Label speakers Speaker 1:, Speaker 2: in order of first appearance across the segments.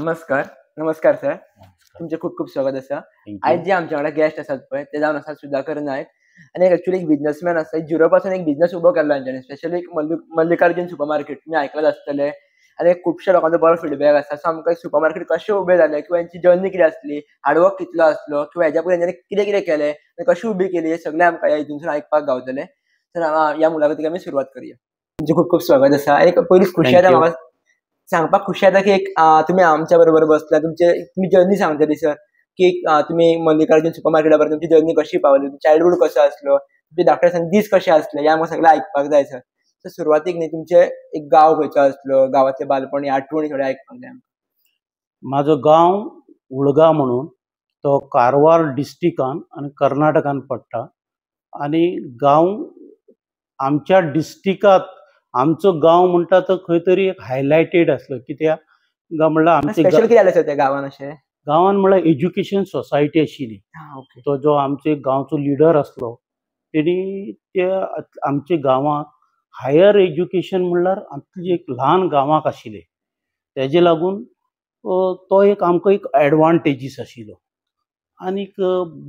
Speaker 1: नमस्कार. नमस्कार सर.
Speaker 2: नमस्कार.
Speaker 1: तुमचे खूप खूप स्वागत आसा.
Speaker 2: थँक
Speaker 1: आज
Speaker 2: यू.
Speaker 1: जे आमच्या वांगडा गेस्ट आसात पळय ते जावन आसात सुधाकर नायक आनी एक्चुअली एक बिझनेसमॅन आसा. झिरो पासून एक बिझनेस उबो केल्लो तांच्यानी. स्पेशली एक मल्लिकार्जुन सुपर मार्केट तुमी आयकलात आसतलें आनी खुबशा लोकांचो बरो फीडबॅक आसा. सो आमकां सुपर मार्केट कशें उबें जालें किंवा हेंची जर्नी कितें आसली, हार्डवर्क कितलो आसलो किंवा हेच्या पयलीं तेंच्यांनी कितें कितें केलें आनी कशी उबी केली हें सगळें आमकां ह्या हितूनसून आयकपाक गावतलें. तर ह्या मुलाखतीक आमी सुरवात करुया. तुमचे खूप खूप स्वागत आसा. एक पयलींच खुशी
Speaker 2: थँक
Speaker 1: जाता
Speaker 2: यू.
Speaker 1: म्हाका सांगपाक खुशी जाता की एक तुमी आमच्या बरोबर बसला. तुमी जर्नी सांगतली सर की तुमी मल्लिकार्जुन सुपर मार्केटा पर्यंत तुमची जर्नी कशी पावली, चायल्डहूड कसो आसलो, तुमचे धाकटे आसतना दीस कशे आसले हें आमकां सगळें आयकपाक जाय सर. तर सुरवातीक न्ही तुमचे एक गांव खंयचो आसलो, गांवांतले बालपणी आठवणी थोड्यो आयकपाक जाय आमकां.
Speaker 2: माझो गांव उळगांव म्हणून तो कारवार डिस्ट्रिक्टान आनी कर्नाटकान पडटा. आनी गांव आमच्या डिस्ट्रिक्टांत आमचो गांव म्हणटा तो खंय तरी एक हायलायटेड आसलो. कित्याक काय म्हणल्यार आमच्या
Speaker 1: स्पेशल कितें जालें सर त्या गांवांत अशें?
Speaker 2: गांवांत म्हणल्यार एज्युकेशन सोसायटी आशिल्ली.
Speaker 1: ओके.
Speaker 2: तो जो आमचे गांवचो लिडर आसलो तेणी त्या आमच्या गांवांत हायर एज्युकेशन म्हणल्यार आपली एक ल्हान गांवांक आशिल्लें. तेजे लागून तो एक आमकां एक एडवांटेजीस आशिल्लो. आनीक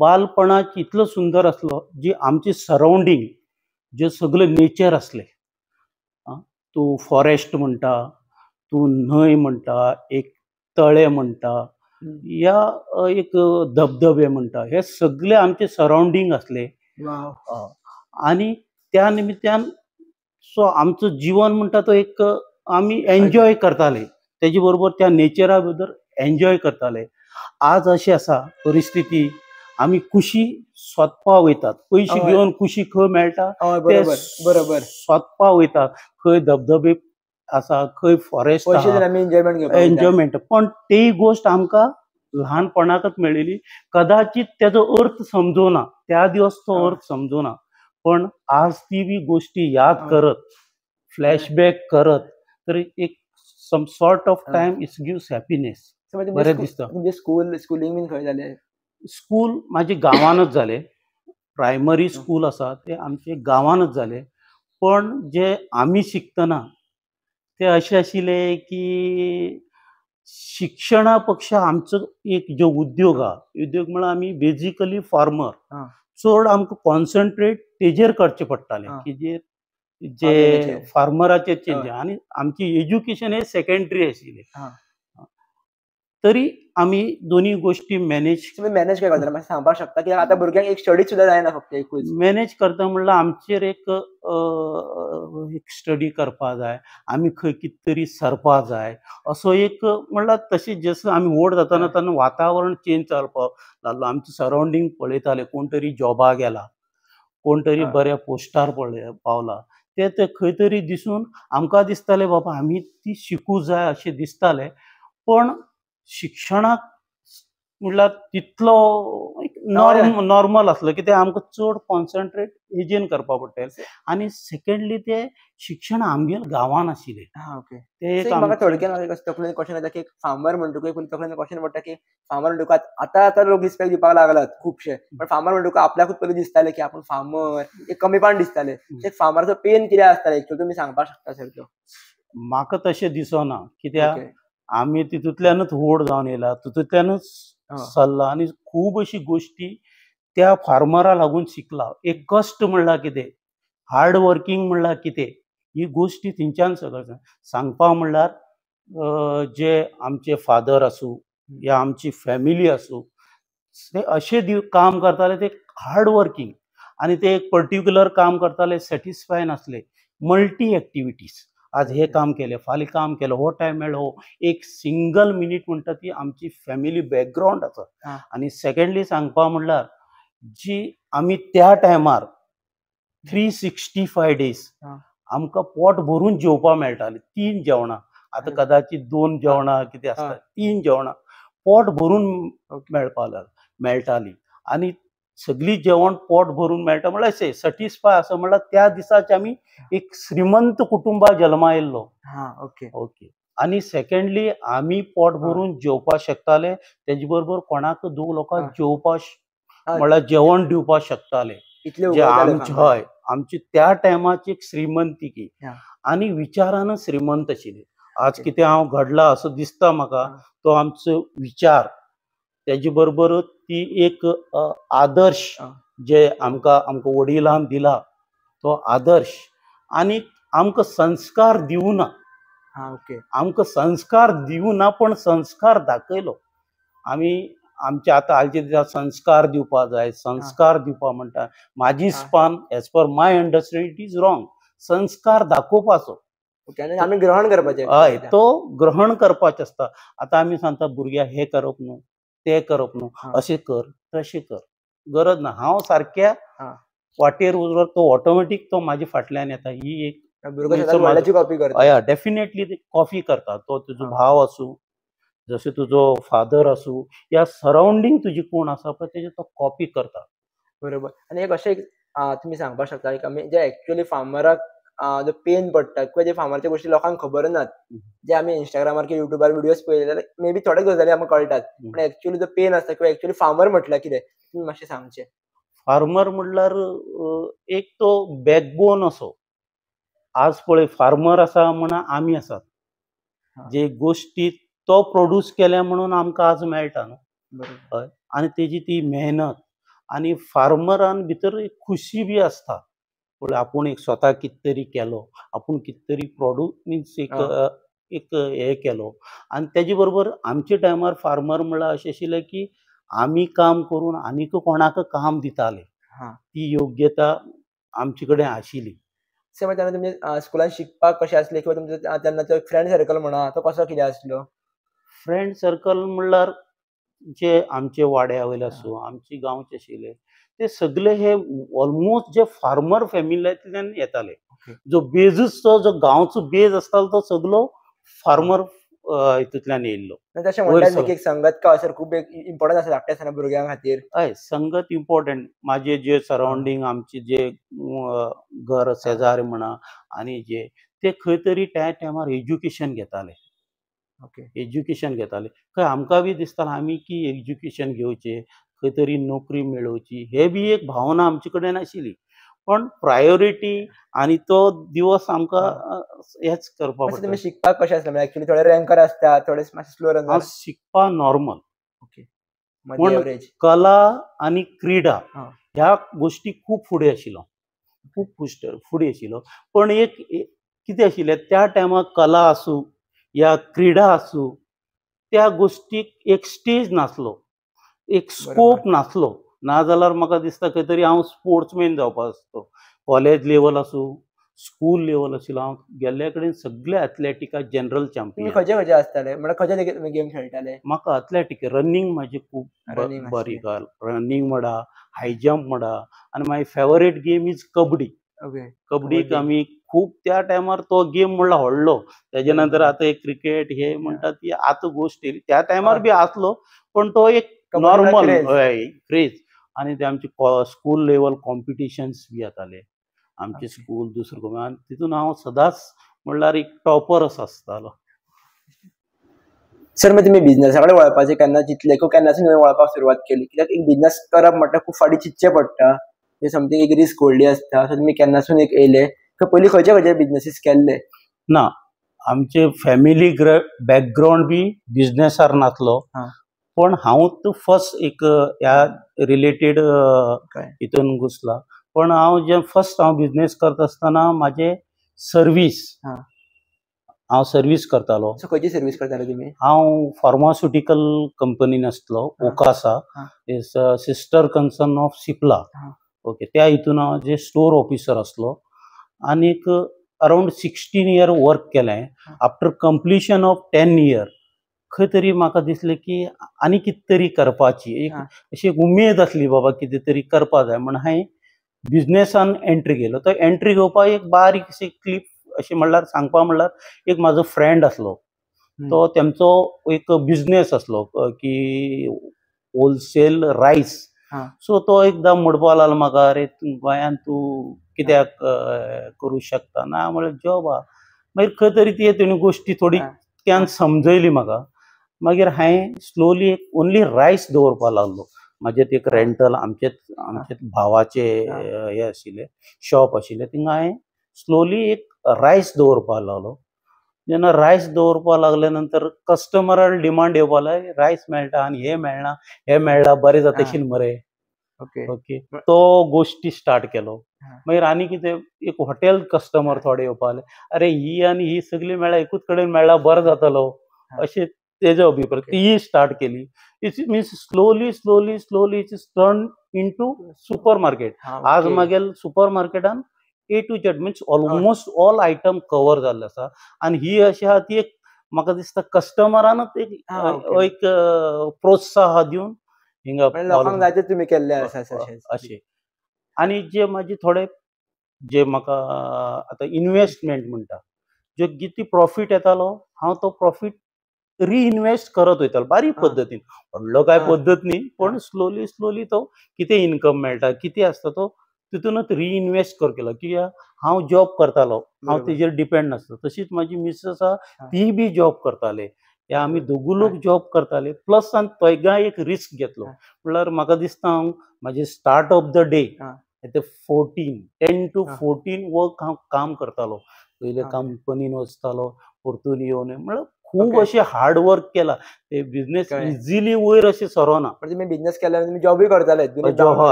Speaker 2: बालपणाक इतलो सुंदर आसलो जी आमची सरावंडींग जे सगळें नेचर आसलें. तूं फॉरेस्ट म्हणटा, तूं न्हंय म्हणटा, एक तळें म्हणटा, या एक धबधबे म्हणटा, हे सगळे आमचे सरावंडींग आसले.
Speaker 1: वाव.
Speaker 2: आनी त्या निमित्यान सो आमचो जीवन म्हणटा तो एक आमी एन्जॉय करताले. तेजे बरोबर त्या नेचरा भितर एन्जॉय करताले. आज अशें आसा परिस्थिती आमी खुशी सोदपा वयतात. पयशे
Speaker 1: हय.
Speaker 2: घेवन खुशी खंय मेळटा
Speaker 1: हय,
Speaker 2: ते
Speaker 1: बरोबर.
Speaker 2: सोदपा वयतात. खंय धबधबे आसा, खंय फॉरेस्ट
Speaker 1: पयशे दिवन
Speaker 2: आहा,
Speaker 1: आमी एन्जॉयमेंट घेवपाक वयता.
Speaker 2: एन्जॉयमेंट. पण तेही गोश्ट आमकां ल्हानपणाकच मेळिल्ली. कदाचित तेजो अर्थ समजूना, त्या दिवस तो अर्थ समजूना. पण आज ती बी गोश्टी याद करत, फ्लॅशबॅक करत, तर एक some sort of time it gives happiness. बरें दिसता.
Speaker 1: तुमचे स्कुलींग बीन खंय जालें?
Speaker 2: स्कूल म्हाजे गांवानच जालें. प्रायमरी स्कूल आसा ते आमचे गांवानच जालें. पण जे आमी शिकतना ते अशें आशिल्लें की शिक्षणा पेक्षा आमचो एक जो उद्योग म्हळ्यार आमी बेजिकली फार्मर. चड आमकां कॉन्सन्ट्रेट तेजेर करचें पडटालें की जे फार्मराचेर चेंज. आनी आमची एज्युकेशन हे सेकंडरी आशिल्लें. तरी आमी दोनी गोश्टी मॅनेज
Speaker 1: काय करता म्हाका सांगपाक शकता की आतां भुरग्यांक एक स्टडी सुद्दां जायना फक्त एकूच.
Speaker 2: मॅनेज करता म्हणल्यार आमचेर एक स्टडी करपा जाय, आमी खंय कितें तरी सरपा जाय, असो एक म्हणल्यार तशें जसो आमी व्हड जातना तेन्ना वातावरण चेंज जावपाक लागलो. आमचे सरावंडींग पळयताले, कोण तरी जॉबाक गेला, कोण तरी बऱ्या पोस्टार पावला. ते खंय तरी दिसून आमकां दिसतालें बाबा आमी ती शिकूं जाय अशें दिसतालें. पण शिक्षणाक म्हणल्यार तितलो नॉर्मल आसलो कित्याक आमकां चड कॉन्सन्ट्रेट हेजेन करपा पडटालें. आनी सेकंडली ते शिक्षण आमगेर गांवांत आशिल्लें. ते एक
Speaker 1: म्हाका थोडक्यान तकलेन क्वेश्चन येता की फार्मर म्हणटकूच तकलेन क्वेश्चन पडटा की फार्मर म्हणटकूच आतां लोक रिस्पेक्ट दिवपाक लागलात खुबशे. पण फार्मर म्हणटकूच आपल्याकूच पयलीं दिसतालें की आपूण फार्मर, एक कमीपण दिसतालें. फार्मराचो पेन कितें आसतालें एक्चुअली तुमी सांगपाक शकता सर तो?
Speaker 2: म्हाका तशें दिसना. कित्याक आमी तितूंतल्यानूच व्हड जावन येयला, तितूंतल्यानूच चल्ला आनी खूब अशी गोश्टी त्या फार्मरा लागून शिकला. एक कश्ट म्हणल्यार कितें, हार्ड वर्कींग म्हणल्यार कितें, ही गोश्टी थिंच्यान सगळें सांगपा म्हणल्यार जे आमचे फादर आसूं या आमची फॅमिली आसूं ते अशें काम करताले, ते हार्ड वर्कींग आनी ते एक पर्टिक्युलर काम करताले, सॅटिस्फाय नासले. मल्टी एक्टिविटीज, आज हे काम केलें, फाल्यां काम केलें, हो टायम मेळ्ळो, एक सिंगल मिनीट म्हणटा ती आमची फॅमिली बॅकग्रावंड आसा. आनी सेकंडली सांगपा म्हणल्यार जी आमी त्या टायमार 365 days आमकां पोट भरून जेवपा मेळटालें. 3 जेवणां, आतां कदाचित 2 जेवणां कितें आसता, 3 जेवणां पोट भरून मेळटालीं. आनी सगळीं जेवण पोट भरून मेळटा म्हणल्यार अशें सॅटिस्फाय आसा म्हणल्यार त्या दिसाचे आमी एक श्रीमंत कुटुंबात जल्मा येयल्लो. ओके. आनी सेकंडली आमी पोट भरून जेवपा शकताले, तेजे बरोबर कोणाक 2 लोकांक जेवपा म्हणल्यार जेवण दिवपा शकताले. जे आमची त्या टायमाची एक श्रीमंतीकी आनी विचारान श्रीमंत आशिल्ले. आज कितें हांव घडला असो दिसता म्हाका, तो आमचो विचार, तेजे बरोबर ती एक आदर्श जे आमकां वडिलांन दिला तो आदर्श, आनी आमकां संस्कार दिवना, आमकां संस्कार दिवना पण संस्कार दाखयलो. आमी आमचे आतां हालचे दिसा संस्कार दिवपा जाय, संस्कार दिवपा म्हणटा. म्हाजी span as per my understanding it is wrong. संस्कार दाखोवपाचो,
Speaker 1: आमी ग्रहण करपाचें.
Speaker 2: हय, तो ग्रहण करपाचें आसता. आतां आमी सांगता भुरग्याक हे करप न्हू, ते करप न्हू, अशें कर, तशें कर, गरज ना. हांव सारक्या वाटेर उजरो तो ऑटोमॅटीक तो म्हाजे फाटल्यान येता. ही एक
Speaker 1: कॉपी करता.
Speaker 2: हय, डेफिनेटली कॉपी करता. तो तुजो भाव आसूं, जसो तुजो फादर आसूं, या सरावंडींग तुजी कोण आसा पळय तेजे तो कॉपी करता.
Speaker 1: बरोबर. आनी एक अशें तुमी सांगपाक शकता एक आमी जे एक्चुअली फार्मराक जो पेन पडटा किंवा जे फार्मराचे गोश्टी लोकांक खबर नात, जे आमी इंस्टाग्रामार किंवा युट्यूबार व्हिडियोज पळयले जाल्यार मे बी थोड्या गजाली आमकां कळटात, पण एक्चुअली जो पेन आसता किंवा एक्चुअली फार्मर म्हटल्यार कितें तुमी मातशें सांगचें.
Speaker 2: फार्मर म्हणल्यार एक तो बॅकबोन असो. आज पळय फार्मर आसा म्हणा आमी आसात, जे गोश्टी तो प्रोड्यूस केल्या म्हणून आमकां आज मेळटा न्हू. हय, आनी तेजी ती मेहनत, आनी फार्मरान भितर एक खुशी बी आसता. पळय आपूण एक स्वता कितें तरी केलो, आपूण कितें तरी प्रोड्यूस मिन्स एक हे केलो. आनी तेजे बरोबर आमच्या टायमार फार्मर म्हणल्यार अशें आशिल्लें की आमी काम करून आनीक कोणाक काम दिताले. ती योग्यता आमचे कडेन आशिल्ली.
Speaker 1: तेन्ना तुमी स्कुलान शिकपाक कशें आसलें किंवा तुमचो तेन्नाचो फ्रेंड सर्कल म्हणा तो कसो कितें आसलो?
Speaker 2: फ्रेंड सर्कल म्हणल्यार जे आमचे वाड्या वयले आसूं, आमचे गांवचे आशिल्ले, ते सगळे हे ऑलमोस्ट जे फार्मर फॅमिलींतल्यान येताले. जो बेजूचो जो गांवचो बेज आसतालो तो सगळो फार्मर हितूंतल्यान येयल्लो.
Speaker 1: तशें म्हणटात एक संगत का असर खूब एक इम्पॉर्टंट आसा धाकट्या आसतना भुरग्यां खातीर.
Speaker 2: हय, संगत इम्पॉर्टंट. म्हाजे जे सरावंडींग आमचे जे घर शेजारी म्हणा आनी जे ते खंय तरी त्या टायमार एज्युकेशन घेताले. एज्युकेशन घेताले. खंय आमकां बी दिसतालें आमी की एज्युकेशन घेवचें, खंय तरी नोकरी मेळोवची, हे बी एक भावना आमचे कडेन आशिल्ली. पण प्रायोरिटी आनी तो दिवस आमकां हेच करपाक पडटा.
Speaker 1: तुमी शिकपाक कशें आसलें? एक्चुअली थोडे रँकर आसता, थोडे मातशे स्लो रनर.
Speaker 2: हांव शिकपा नॉर्मल.
Speaker 1: पण
Speaker 2: कला आनी क्रीडा ह्या गोश्टी खूब फुडें आशिल्लो, खूब फुडें आशिल्लो. पण एक कितें आशिल्लें त्या टायमार कला आसूं या क्रीडा आसूं, त्या गोश्टीक एक स्टेज नासलो, एक स्कोप नासलो. नाजाल्यार म्हाका दिसता खंय तरी हांव स्पोर्ट्समॅन जावपाक आसतो. कॉलेज लेवल आसूं, स्कूल लेवल आशिल्लो, हांव गेल्ले कडेन सगळे एथलेटिका जनरल चॅम्पियन.
Speaker 1: खंयचे आसताले म्हणल्यार खंयचे गेम खेळटाले?
Speaker 2: म्हाका एथलेटीक रनिंग म्हाजी खूब बरी गजाल. रनिंग म्हणा, हाय जंप म्हणा, आनी माय फेवरेट गेम इज कबड्डी. कबड्डीक आमी खूब त्या टायमार तो गेम म्हणल्यार व्हडलो. तेजे नंतर आतां एक क्रिकेट हे म्हणटा ती आतां गोश्ट येयली. त्या टायमार बी आसलो, पण तो एक नॉर्मल क्रेज. आनी ते आमचे स्कूल लेवल कॉम्पिटिशन्स बी जाताले. आमचे स्कूल दुसरो आनी तितून हांव सदांच म्हणल्यार एक टॉपर असो आसतालो.
Speaker 1: सर मागीर तुमी बिझनसा कडेन वळपाचें केन्ना चिंतलें किंवा केन्नासून वळपाक सुरवात केली? कित्याक एक बिझनस करप म्हणल्यार खूब फाटीं चिंतचें पडटा, समथींग एक रिस्क व्हडली आसता. सो तुमी केन्नासून एक येयले, पयलीं खंयचे बिझनसीस केल्ले?
Speaker 2: ना, आमचे फॅमिली बॅकग्रावंड बी बिझनेसार नासलो. पण हांव फर्स्ट एक ह्या रिलेटेड हितून घुसला. पण हांव जे फर्स्ट बिझनेस करता आसतना म्हाजे सर्वीस, हांव सर्वीस करतालो.
Speaker 1: खंयची सर्वीस करताले तुमी?
Speaker 2: हांव फार्मास्युटिकल कंपनीन आसलो, Okasa, is sister concern of Cipla. Okay, त्या हितून हांव जे स्टोर ऑफिसर आसलो. आनीक अरावंड 16 years वर्क केलें. आफ्टर कंप्लिशन ऑफ 10 years खंय तरी म्हाका दिसलें की आनी कितें तरी करपाची एक अशी उमेद आसली, बाबा कितें तरी करपा जाय म्हण हांवें बिझनेसान एंट्री केलो. तो एंट्री घेवपाक एक बारीकशी क्लिप अशें म्हणल्यार सांगपा म्हणल्यार एक म्हाजो फ्रेंड आसलो. तो तेंचो एक बिझनेस आसलो की होलसेल रायस. सो तो एकदां म्हणपा लागलो म्हाका, अरे गोंयान तूं कित्याक करूं शकता ना? म्हळ्यार जॉब आहा. मागीर खंय तरी ती तेणी गोश्टी थोडी त्यान समजयली म्हाका. मागीर हांवें स्लोली एक ओन्ली रायस दवरपा लागलो. म्हाजें एक रेंटल आमचे भावाचे हे आशिल्ले शॉप आशिल्लें, थिंगा हांवें स्लोली एक रायस दवरपा लागलो. जेन्ना रायस दवरपा लागले नंतर कस्टमराक डिमांड येवपा लागली रायस मेळटा आनी हे मेळना हे मेळ्ळा बरें जातशील मरे. ओके तो गोश्टी स्टार्ट केलो. मागीर आनी कितें एक हॉटेल कस्टमर थोडे येवपा लागले अरे ही आनी ही सगळी मेळ्ळा एकूच कडेन मेळ्ळा बरो जातलो अशें तेजो अभिप्राय. ती स्टार्ट केली. It's means slowly slowly slowly it's turn into super market. आज मागेल सुपर मार्केटान A to Z means almost all item cover जाल्ले आसा आनी ही अशी आहा ती एक म्हाका दिसता कस्टमरानूच एक प्रोत्साह दिवन हिंगा
Speaker 1: लोकांक जाय तें तुमी केल्लें आसा
Speaker 2: अशें. आनी जे म्हाजे थोडे जे म्हाका आतां इन्वेस्टमेंट म्हणटा जो कितें प्रॉफीट येतालो हांव तो प्रॉफीट रिइन्वेस्ट करत वयतालो बारीक पद्दतीन. व्हडलो काय पद्दत न्ही पण स्लोली स्लोली तो कितें इन्कम मेळटा कितें आसता तो तितूनच रिइन्वेस्ट केलो कित्याक हांव जॉब करतालो हांव तेजेर डिपेंड नासलो. तशीच म्हाजी मिसेस आहा ती बी जॉब करताले हे आमी दोगूय लोक जॉब करताले प्लस आनी तोयगाय एक रिस्क घेतलो. म्हणल्यार म्हाका दिसता हांव म्हाजे स्टार्ट ऑफ द डे ते 10 to 14 वर्क हांव काम करतालो. पयले कंपनीन वचतालो परतून येवन म्हणल्यार खूब अशें हार्ड वर्क केला. ते बिझनेस इजिली वयर अशें सरोना.
Speaker 1: तुमी बिझनेस केल्यार तुमी जॉबूय करताले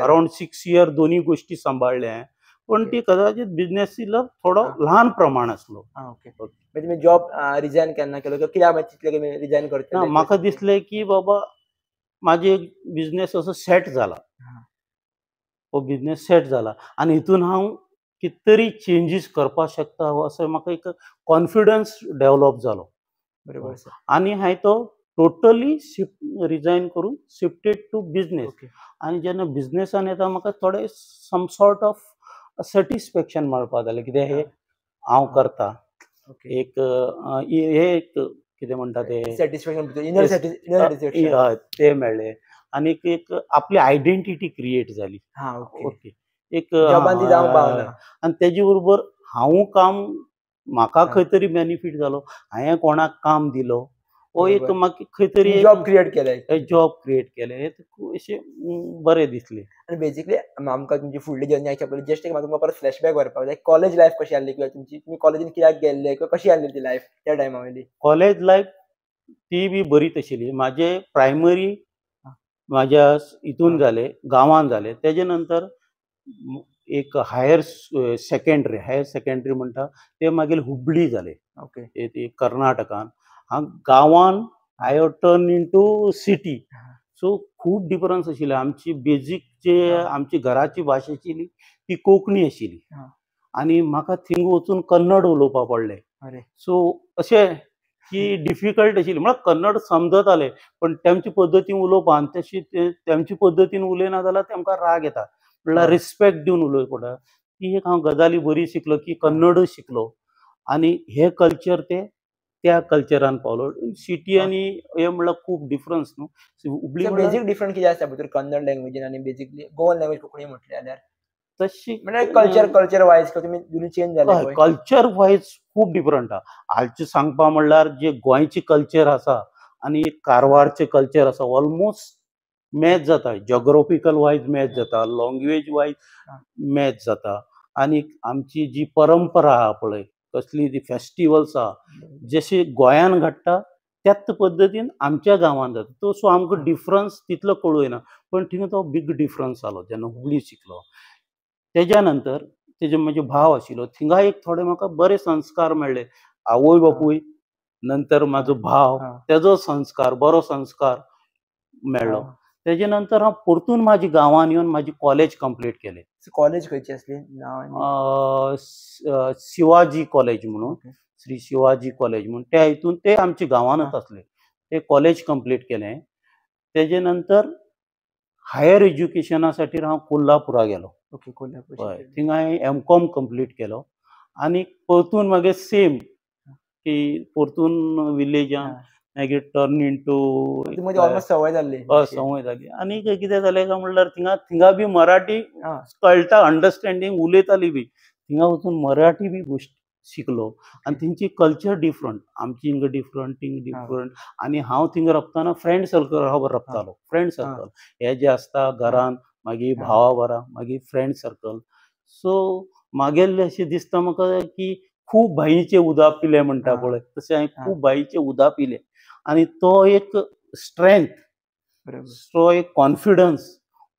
Speaker 2: अराउंड 6 years दोनी गोश्टी सांबाळल्या पण ती कदाचित बिझनेसीला थोडो ल्हान प्रमाण आसलो.
Speaker 1: तुमी जॉब रिजायन केन्ना केलो कित्याक चिंतलें की रिजायन करतले?
Speaker 2: म्हाका दिसलें की बाबा म्हाजे बिझनेस असो सेट जाला. हो बिझनेस सेट जाला आनी हितून हांव कितें तरी चेंजीस करपाक शकता असो म्हाका एक कॉन्फिडन्स डेव्हलप जालो. आनी हांवें तो टोटली रिजायन करून शिफ्टेड टू बिझनेस. आनी जेन्ना बिझनेसान येता म्हाका थोडे सम सॉर्ट ऑफ सॅटिस्फॅक्शन मेळपाक लागलें कितें हे हांव करता. एक हे एक कितें म्हणटा ते ते मेळ्ळें आनी एक आपली आयडेंटिटी क्रिएट जाली. ओके एक आनी तेजे बरोबर हांव काम म्हाका खंय तरी बेनिफीट जालो. हांवें कोणाक काम दिलो हो एक म्हाका खंय तरी
Speaker 1: जॉब क्रिएट केलें
Speaker 2: अशें बरें दिसलें.
Speaker 1: आनी बेजिकली आमकां तुमची फुडली जर्नी आयच्या पयलीं जस्ट एक म्हाका तुमकां परत फ्लॅशबॅक व्हरपाक जाय. कॉलेज लायफ कशी आसली किंवा तुमी कॉलेजीन कित्याक गेल्ले किंवा कशी आसली ती लायफ त्या टायमा वयली?
Speaker 2: कॉलेज लायफ ती बी बरीच आशिल्ली. म्हाजे प्रायमरी म्हाज्या हितून जाले गांवान जाले. तेजे नंतर एक हायर सेकंडरी म्हणटा ते मागीर हुबळी जाले. ते कर्नाटकान. हांव गांवान I have turn into city. So खूब डिफरन्स आशिल्ले. आमची बेजीक जे आमची घराची भाशा आशिल्ली ती कोंकणी आशिल्ली आनी म्हाका थिंग वचून कन्नड उलोवपाक पडलें. सो अशें की डिफिकल्ट आशिल्ली. म्हळ्यार कन्नड समजताले पण तेंचे पद्दतीन उलोवपा आनी तशी तेंचे पद्दतीन उलयना जाल्यार तेमकां राग येता. म्हणल्यार रिस्पेक्ट दिवन उलोवचें पडटा. ती एक हांव गजाली बरी शिकलो की कन्नडूय शिकलो आनी हे कल्चर ते त्या कल्चरान पावलो. सिटी आनी हे म्हणल्यार खूब डिफरन्स न्हू.
Speaker 1: बेजीक डिफरंट कितें आसता भितर कन्नड लँग्वेजीन आनी बेजिकली गोवन लँग्वेज कोंकणी म्हटली जाल्यार
Speaker 2: तशी
Speaker 1: म्हणजे कल्चर वायज तुमी दोनी चेंज जाले?
Speaker 2: कल्चर वायज खूब डिफरंट आहा. हालचें सांगपा म्हणल्यार जे गोंयचे कल्चर आसा आनी कारवारचे कल्चर आसा ऑलमोस्ट मॅच जाता. जॉग्राफिकल वायज मॅच जाता, लँग्वेज वायज मॅच जाता आनी आमची जी परंपरा आहा पळय कसली ती फेस्टिवल्स आहा जशे गोंयान घडटा त्याच पद्दतीन आमच्या गांवान जाता. तो सो आमकां डिफरन्स तितलो कळूं येना पण थिंगा तो बिग डिफरन्स जालो जेन्ना हुबळी शिकलो. तेज्या नंतर तेजे म्हजे भाव आशिल्लो थिंगा एक थोडे म्हाका बरे संस्कार मेळ्ळे. आवय बापूय नंतर म्हाजो भाव तेजो संस्कार बरो संस्कार मेळ्ळो. तेजे नंतर हांव परतून म्हाजी गांवान येवन म्हाजी कॉलेज कंप्लीट केलें.
Speaker 1: कॉलेज खंयची आसली?
Speaker 2: शिवाजी कॉलेज म्हणून श्री शिवाजी कॉलेज म्हणून त्या हितून ते आमच्या गांवानच आसले. ते कॉलेज कंप्लीट केलें. तेजे नंतर हायर एज्युकेशनासाठी हांव कोल्हापुरा गेलो. थिंगा हांवें M.Com कंप्लीट केलो आनी परतून मागीर सेम की परतून विलेजान मागीर टर्न इनटू
Speaker 1: संवय
Speaker 2: जाली. आनी कितें जालें काय म्हणल्यार थिंगा बी मराठी कळटा अंडरस्टँडींग उलयताली बी. थिंगा वचून मराठी बी गोश्टी शिकलो आनी थिंगची कल्चर डिफरंट आमची हिंगा डिफरंट थिंग डिफरंट आनी हांव थिंगा रपतना फ्रेंड सर्कल रपतालो. फ्रेंड सर्कल हे जे आसता घरान मागीर भावा बरा मागीर फ्रेंड सर्कल. सो मागेलें अशें दिसता म्हाका की खूप बाईचे उदा पिले म्हणटा पळय तशें हांवें खूब बाईचे उदा पिले आणि तो एक स्ट्रेंथ तो एक कॉन्फिडन्स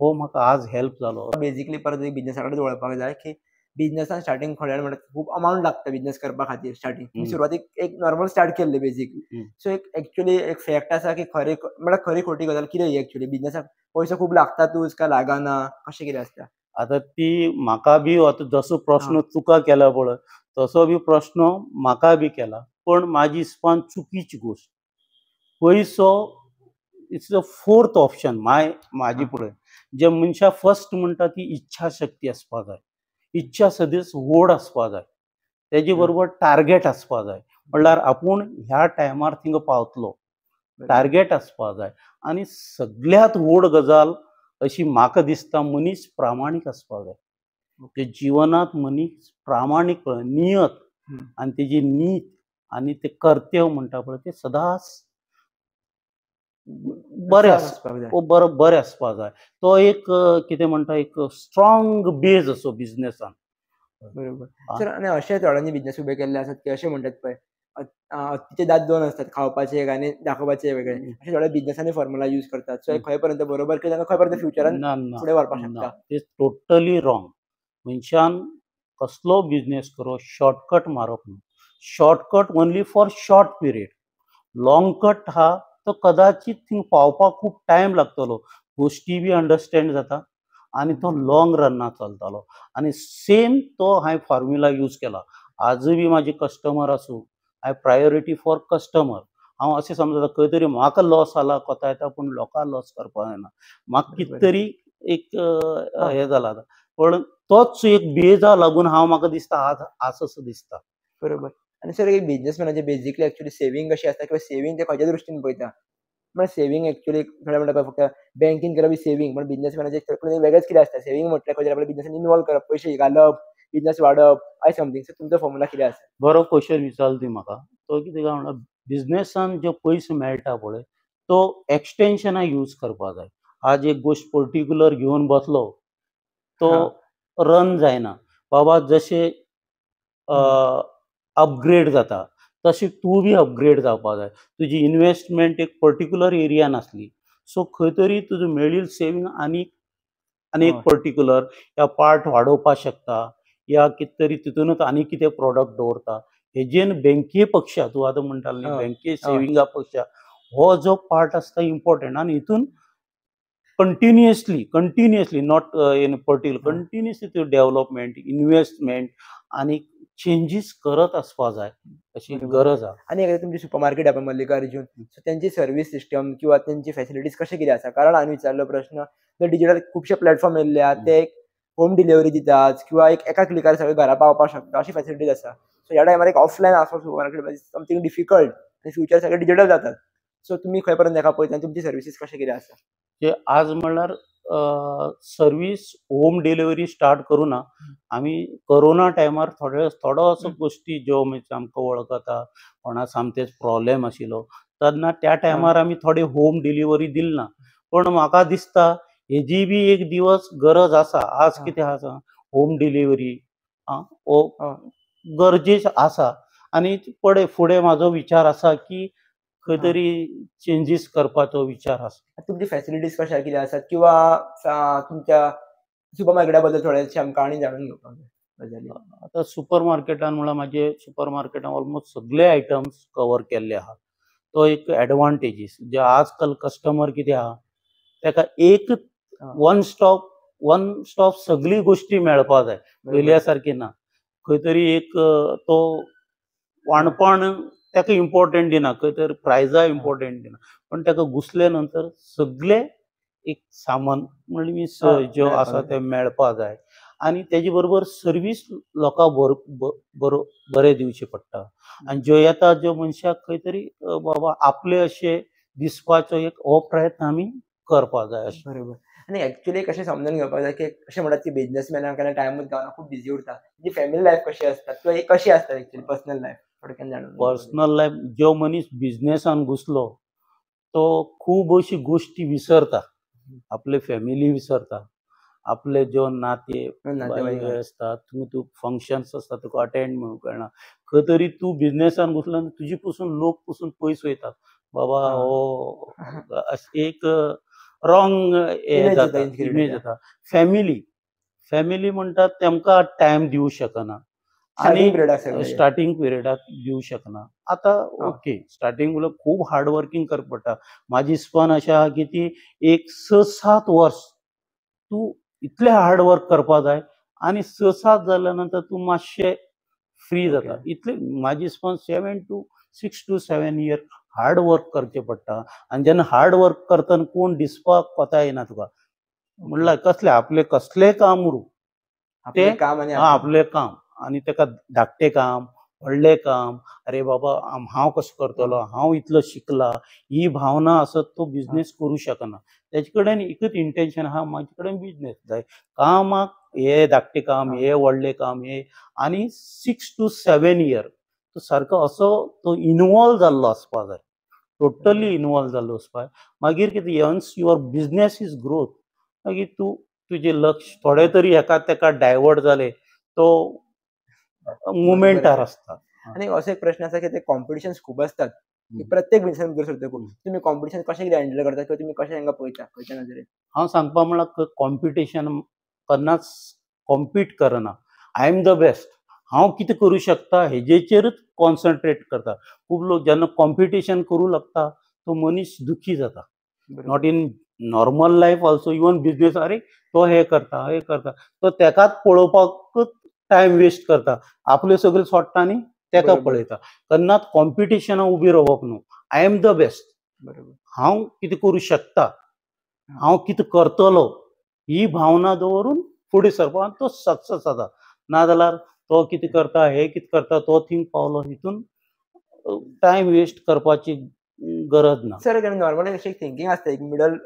Speaker 2: हो म्हाका आज हेल्प जालो.
Speaker 1: बेसिकली परत एक बिझनेसा कडेन वळपाक जाय की बिझनेसान स्टार्टिंग खोल्यार म्हणटा खूप अमाउंट लागता बिझनेस करपा खातीर स्टार्टिंग सुरवातीक एक नॉर्मल स्टार्ट केल्ले बेसिकली सो एक एक्चुअली एक फॅक्ट आसा की खरी खोटी गजाल कितें ही एक्चुअली बिझनेसाक पयसो खूब लागतातूच काय लागना कशें कितें आसता.
Speaker 2: आता ती म्हाका बी आता जसो प्रश्न तुका केला पळय तसो बी प्रश्न म्हाका बी केला पण म्हाजी हिसपान चुकीची गोष्ट. पयसो इट्स द फोर्थ ऑप्शन म्हाजी पळय जे मनशा फर्स्ट म्हणटा ती इच्छा शक्ती आसपा जाय. इच्छा सदीच वोड आसपा जाय. तेजे बरोबर टार्गेट आसपा जाय म्हणल्यार आपूण ह्या टायमार थिंगा पावतलो टार्गेट आसपा जाय आनी सगळ्यात व्हड गजाल अशी म्हाका दिसता मनीस प्रामाणीक आसपा जाय. जे जीवनात मनीस प्रामाणीक नियत आनी तेजी नीत आनी ते कर्तव्य म्हणटा पळय ते सदांच बरें आसपा जाय. तो एक कितें म्हणटा एक स्ट्रॉंग बेज असो बिझनेसान.
Speaker 1: बरोबर सर. आनी अशें थोड्यांनी बिझनेस उबे केल्ले आसात की अशें म्हणटात पळय हत्तीचे दात दोन असतात खावपाचे एक आनी दाखोवपाचे वेगळे अशें थोड्या बिझनेसांनी फॉर्म्युला यूज करतात. सो खंय पर्यंत बरोबर की खंय पर्यंत फ्युचरान फुडें व्हरपाक शकता.
Speaker 2: ते टोटली रॉंग. मनशान कसलो बिझनेस करो शॉर्टकट मारप न्हू. Shortcut only for short period. Long cut हा तो कदाचित थिंग पावपाक खूब टायम लागतलो गोश्टी बी अंडरस्टँड जाता आनी तो लॉंग रनाक चलतालो आनी सेम तो हांवें फॉर्म्युला यूज केला. आजूय बी म्हाजे कस्टमर आसूं हांवें प्रायोरिटी फॉर कस्टमर. हांव अशें समजता खंय तरी म्हाका लॉस जाला कोता येता पूण लोकांक लॉस करपाक जायना. म्हाका कितें तरी एक हें जाला पण तोच एक बेजा लागून हांव म्हाका दिसता आज आसो दिसता.
Speaker 1: बरोबर. आनी सर एक बिझनेसमॅनाचे बेसिकली एक्चुअली सेविंग कशी आसता किंवा सेविंग ते खंयच्या दृश्टीन पळयता. म्हणजे सेविंग एक्चुअली थोडे म्हणटा फक्त बँकेन केल्यार सेविंग पण बिझनेसमॅनाचे वेगळेच कितें आसता. सेविंग म्हटल्यार खंय आपल्या बिझनेसान इन्वॉल्व करप पयशे घालप बिझनेस वाडप आय समथींग. सो तुमचो फॉर्म्युला कितें आसा.
Speaker 2: बरो क्वेश्चन विचारलो ती म्हाका. तो कितें काय म्हणटा बिझनेसान जे पयशे मेळटा पळय तो एक्सटेन्शनाक यूज करपा जाय. आज एक गोश्ट पर्टिक्युलर घेवन बसलो तो रन जायना. बाबा जशे अपग्रेड जाता तशें तूं बी अपग्रेड जावपा जाय. तुजी इन्वेस्टमेंट एक पर्टिक्युलर एरियान आसली सो खंय तरी तुजो मेळिल्लो सेविंग आनी एक पर्टिक्युलर या पार्ट वाडोवपाक शकता या कितें तरी तितूनच आनी कितें प्रॉडक्ट दवरता. हेजेन बँके पेक्षा तूं आतां म्हणटालो न्ही बँके सेविंगा पेक्षा हो जो पार्ट आसता इम्पॉर्टंट आनी हितून continuously not in particular continuously development investment आनी चेंजीस करत आसपा जाय अशी गरज आहा.
Speaker 1: आनी एक तुमची सुपर मार्केट आहा मल्लिकार्जुन सो त्यांची सर्वीस सिस्टम किंवा त्यांची फॅसिलिटीज कशें कितें आसा. कारण हांवें विचारलो प्रश्न डिजिटल खुबशे प्लॅटफॉर्म येयल्ले आहा ते होम डिलिव्हरी दितात किंवा एका क्लिकार सगळें घरा पावपाक शकता अशी फॅसिलिटीज आसा. सो ह्या टायमार एक ऑफलायन आसप सुपर मार्केट समथींग डिफिकल्ट आनी फ्युचर सगळें डिजिटल जातात. सो तुमी खंय पर्यंत तेका पळयता आनी तुमची सर्विसीस कशें कितें आसा.
Speaker 2: जे आज म्हणल्यार सर्वीस होम डिलिव्हरी स्टार्ट करुना आमी कोरोना टायमार थोडो असो गोश्टी ज्यो आमकां वळखता कोणा सामकेच प्रॉब्लेम आशिल्लो तेन्ना त्या टायमार आमी थोडे होम डिलिव्हरी दिली ना. पण म्हाका दिसता हेजी बी एक दिवस गरज आसा. आज कितें आसा होम डिलिव्हरी गरजेच आसा आनी फुडें म्हाजो विचार आसा की खंय तरी चेंजीस करपाचो विचार आसा.
Speaker 1: तुमची फॅसिलिटीज कशा कितें आसात किंवा तुमच्या सुपर मार्केटा बद्दल थोडेशें आमकां आनी जाणून घेवपाक जाय.
Speaker 2: आतां सुपर मार्केटान म्हळ्यार म्हाजे सुपर मार्केटान ऑलमोस्ट सगळे आयटम्स कवर केल्ले आहा. तो एक एडवांटेजीस जे आजकाल कस्टमर कितें आहा तेका एक वन स्टॉप सगळी गोश्टी मेळपा जाय. पयल्या सारकी ना. खंय तरी एक तो वाणपण तेका इम्पॉर्टंट दिना खंय तर प्रायजा इम्पॉर्टंट दिना पण तेका घुसले नंतर सगळे एक सामान म्हणजे ज्यो आसा ते मेळपा जाय आनी तेजे बरोबर सर्वीस लोकांक बरें दिवचें पडटा. आनी ज्यो येता ज्यो मनशाक खंय तरी बाबा आपले अशें दिसपाचो एक हो प्रयत्न आमी करपा जाय.
Speaker 1: बरोबर. आनी एक्चुअली कशें समजून घेवपाक जाय की अशें म्हणटात की बिझनेसमॅनाक केन्ना टायमूच गावना खूब बिजी उरता. जी फॅमिली लायफ कशी आसता किंवा एक कशी आसता एक्चुअली पर्सनल लायफ थोडक्यान जाणून.
Speaker 2: पर्सनल लायफ जो मनीस बिझनेसान घुसलो तो खूब अशी गोश्टी विसरता. आपले फॅमिली विसरता आपले जो नाते
Speaker 1: नातेवाईक
Speaker 2: असतात, तू फंक्शन्स असतात तुका अटेंड म्हणून कळना. खंय तरी तू बिझनेसान घुसला तुजी पसून लोक पसून पयस वयतात. बाबा हो एक रॉंग हे जाता, इमेज जाता. फॅमिली म्हणटात तेमकां टायम दिवं शकना आणि स्टार्टिंग पिरियडाक दिवं शकना. आता ओके स्टार्टिंग म्हणल्यार खूब हार्ड वर्किंग करप पडटा. म्हाजी इस्पान अशें आहा की ती एक 6-7 वर्स तू इतले हार्ड वर्क करपा जाय आनी 6-7 जाल्या नंतर तू मातशें फ्री जाता. इतले म्हाजी इस्पान 6 to 7 इयर हार्ड वर्क करचें पडटा. आनी जेन्ना हार्ड वर्क करतना कोण दिसपाक कोता येना तुका. म्हणल्यार कसलें काम उरूं ते आपलें काम आनी तेका धाकटें काम व्हडलें काम अरे बाबा हांव कसो करतलो, हांव इतलो शिकला, ही भावना आसत तो बिझनेस करूं शकना. तेजे कडेन एकच इंटेंशन आहा म्हाजे कडेन बिझनेस जाय. कामाक हे धाकटें काम हे व्हडलें काम हे आनी 6 to 7 इयर तो सारको असो तो इनवॉल्व जाल्लो आसपा जाय. टोटली इनवॉल्व जाल्लो आसपा जाय. मागीर कितें once your business is growth मागीर तूं तुजें लक्ष थोडे तरी हेका तेका डायवर्ट जाले तो मुमेंटार असता.
Speaker 1: आणि असो एक प्रश्न आसा की ते कॉम्पिटिशन खूप असतात. प्रत्येक बिझनेस भितर सुद्दां तुम्ही कॉम्पिटिशन कशें कितें हँडल करता किंवा तुम्ही कशें तांकां पळयता खंयच्या नदरेन?
Speaker 2: हांव सांगपा म्हळ्यार कॉम्पिटिशन केन्नाच कॉम्पीट करना. I am the best. हांव कितें करूं शकता हेजेचेरूच कॉन्सन्ट्रेट करता. खूब लोक जेन्ना कॉम्पिटिशन करूं लागता तो मनीस दुखी जाता. Not in normal life also even business अरे तो हे करता तो तेकाच पळोवपाकूच टायम वेस्ट करता. आपल्यो सगळ्यो सोडटा आनी तेका पळयता. केन्नाच कॉम्पिटिशनाक उबी रावप न्हू. I am the best. हांव कितें करूं शकता, हांव कितें करतलो ही भावना दवरून फुडें सरपा आनी तो सक्सेस जाता. नाजाल्यार तो कितें करता हे कितें करता तो थिंग पावलो हितून टायम वेस्ट करपाची गरज ना.
Speaker 1: सर नॉर्मली अशी थिंकींग आसता एक मिडल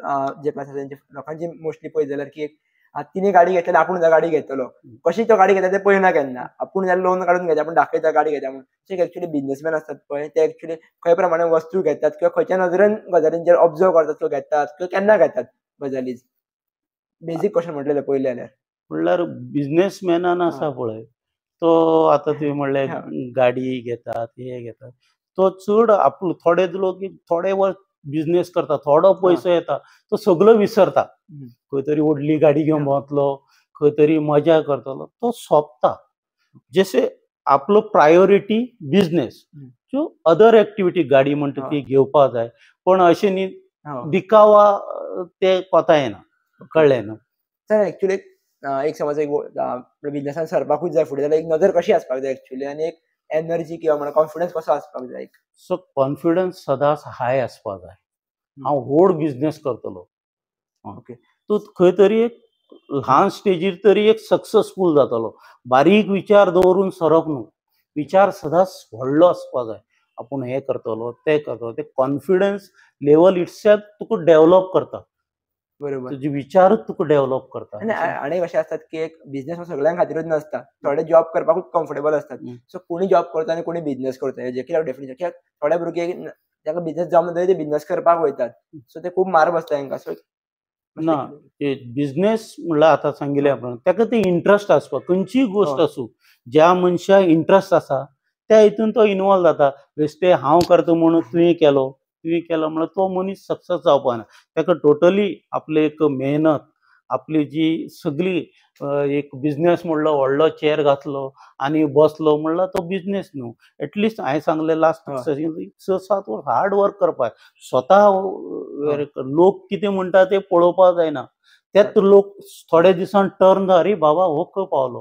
Speaker 1: जे क्लास आसा तेंचे लोकांची मोस्टली पळयत जाल्यार की तिने गाडी घेतली आपूण सुद्दां गाडी घेतलो. कशी तो गाडी घेता ते पळयना केन्ना. आपूण जाल्यार लोन काडून घेता आपूण दाखयता गाडी घेता म्हणून. अशे एक्चुअली बिझनेसमॅन असतात पळय ते एक्चुअली खंय प्रमाणे वस्तू घेतात किंवा खंयच्या नदरेन गजालींचेर ऑब्जर्व करतात किंवा घेतात किंवा केन्ना घेतात गजाली. बेजीक क्वेश्चन म्हटलेले पयले जाल्यार.
Speaker 2: म्हणल्यार बिझनेसमॅनान आसा पळय तो आतां तुवें म्हणलें गाडी घेतात हे घेतात तो चड आपलो थोडे लोक थोडे वर्स बिझनेस करता थोडो पयसो येता तो सगळो विसरता. खंय तरी व्हडली गाडी घेवन भोंवतलो खंय तरी मजा करतलो तो सोंपता. जशे आपलो प्रायोरिटी बिझनेस ज्यो अदर एक्टिविटी गाडी म्हणटा ती घेवपा जाय पण अशें न्ही दिखावा ते कोता येना. कळ्ळें न्हू.
Speaker 1: सर एक्चुअली एक समज एक बिझनेसान सरपाकूच जाय फुडें जाल्यार एक नजर कशी आसपाक जाय एक्चुअली आनी एक एनर्जी किंवा म्हणा कॉन्फिडन्स कसो आसपाक जाय?
Speaker 2: सो कॉन्फिडन्स सदांच हाय आसपाक जाय. हांव व्हड बिझनेस करतलो. ओके तूं खंय तरी एक ल्हान स्टेजीर तरी एक सक्सेसफूल जातलो. बारीक विचार दवरून सरप न्हू. विचार सदांच व्हडलो आसपाक जाय. आपूण हें करतलो तें करतलो. ते कॉन्फिडन्स लेवल इटसेल्फ तुका डेव्हलप करता.
Speaker 1: बरोबर.
Speaker 2: तुजे विचारूच तुका डेव्हलप करता.
Speaker 1: आनी अशें आसतात की एक बिझनेस हो सगळ्यां खातीरूच नासता. थोडे जॉब करपाकूच कम्फर्टेबल आसतात. सो कोणी जॉब करता आनी कोणी बिझनेस करता हेजे कित्याक डेफिनेशन कित्याक थोड्या भुरगे तांकां बिझनेस जमना तरी ते बिझनेस करपाक वयतात. सो ते खूब मार बसता तांकां. सो
Speaker 2: ना बिझनेस म्हणल्यार आतां सांगिल्लें आपण ताका ते इंट्रस्ट आसपाक खंयचीय गोश्ट आसूं ज्या मनशाक इंट्रस्ट आसा त्या हितून तो इनवॉल्व जाता. बेश्टे हांव करता म्हणून तुवें केलो म्हणल्यार तो मनीस सक्सेस जावपाना. ताका टोटली आपली एक मेहनत आपली जी सगळी एक बिझनेस म्हणलो व्हडलो चेर घातलो आनी बसलो म्हणल्यार तो बिझनेस न्हू. एटलिस्ट हांवें सांगलें लास्ट 6-7 वर्स हार्ड वर्क करपाक स्वता लोक कितें म्हणटा ते पळोवपाक जायना. तेच लोक थोडे दिसान टर्न जा अरे बाबा हो खंय पावलो.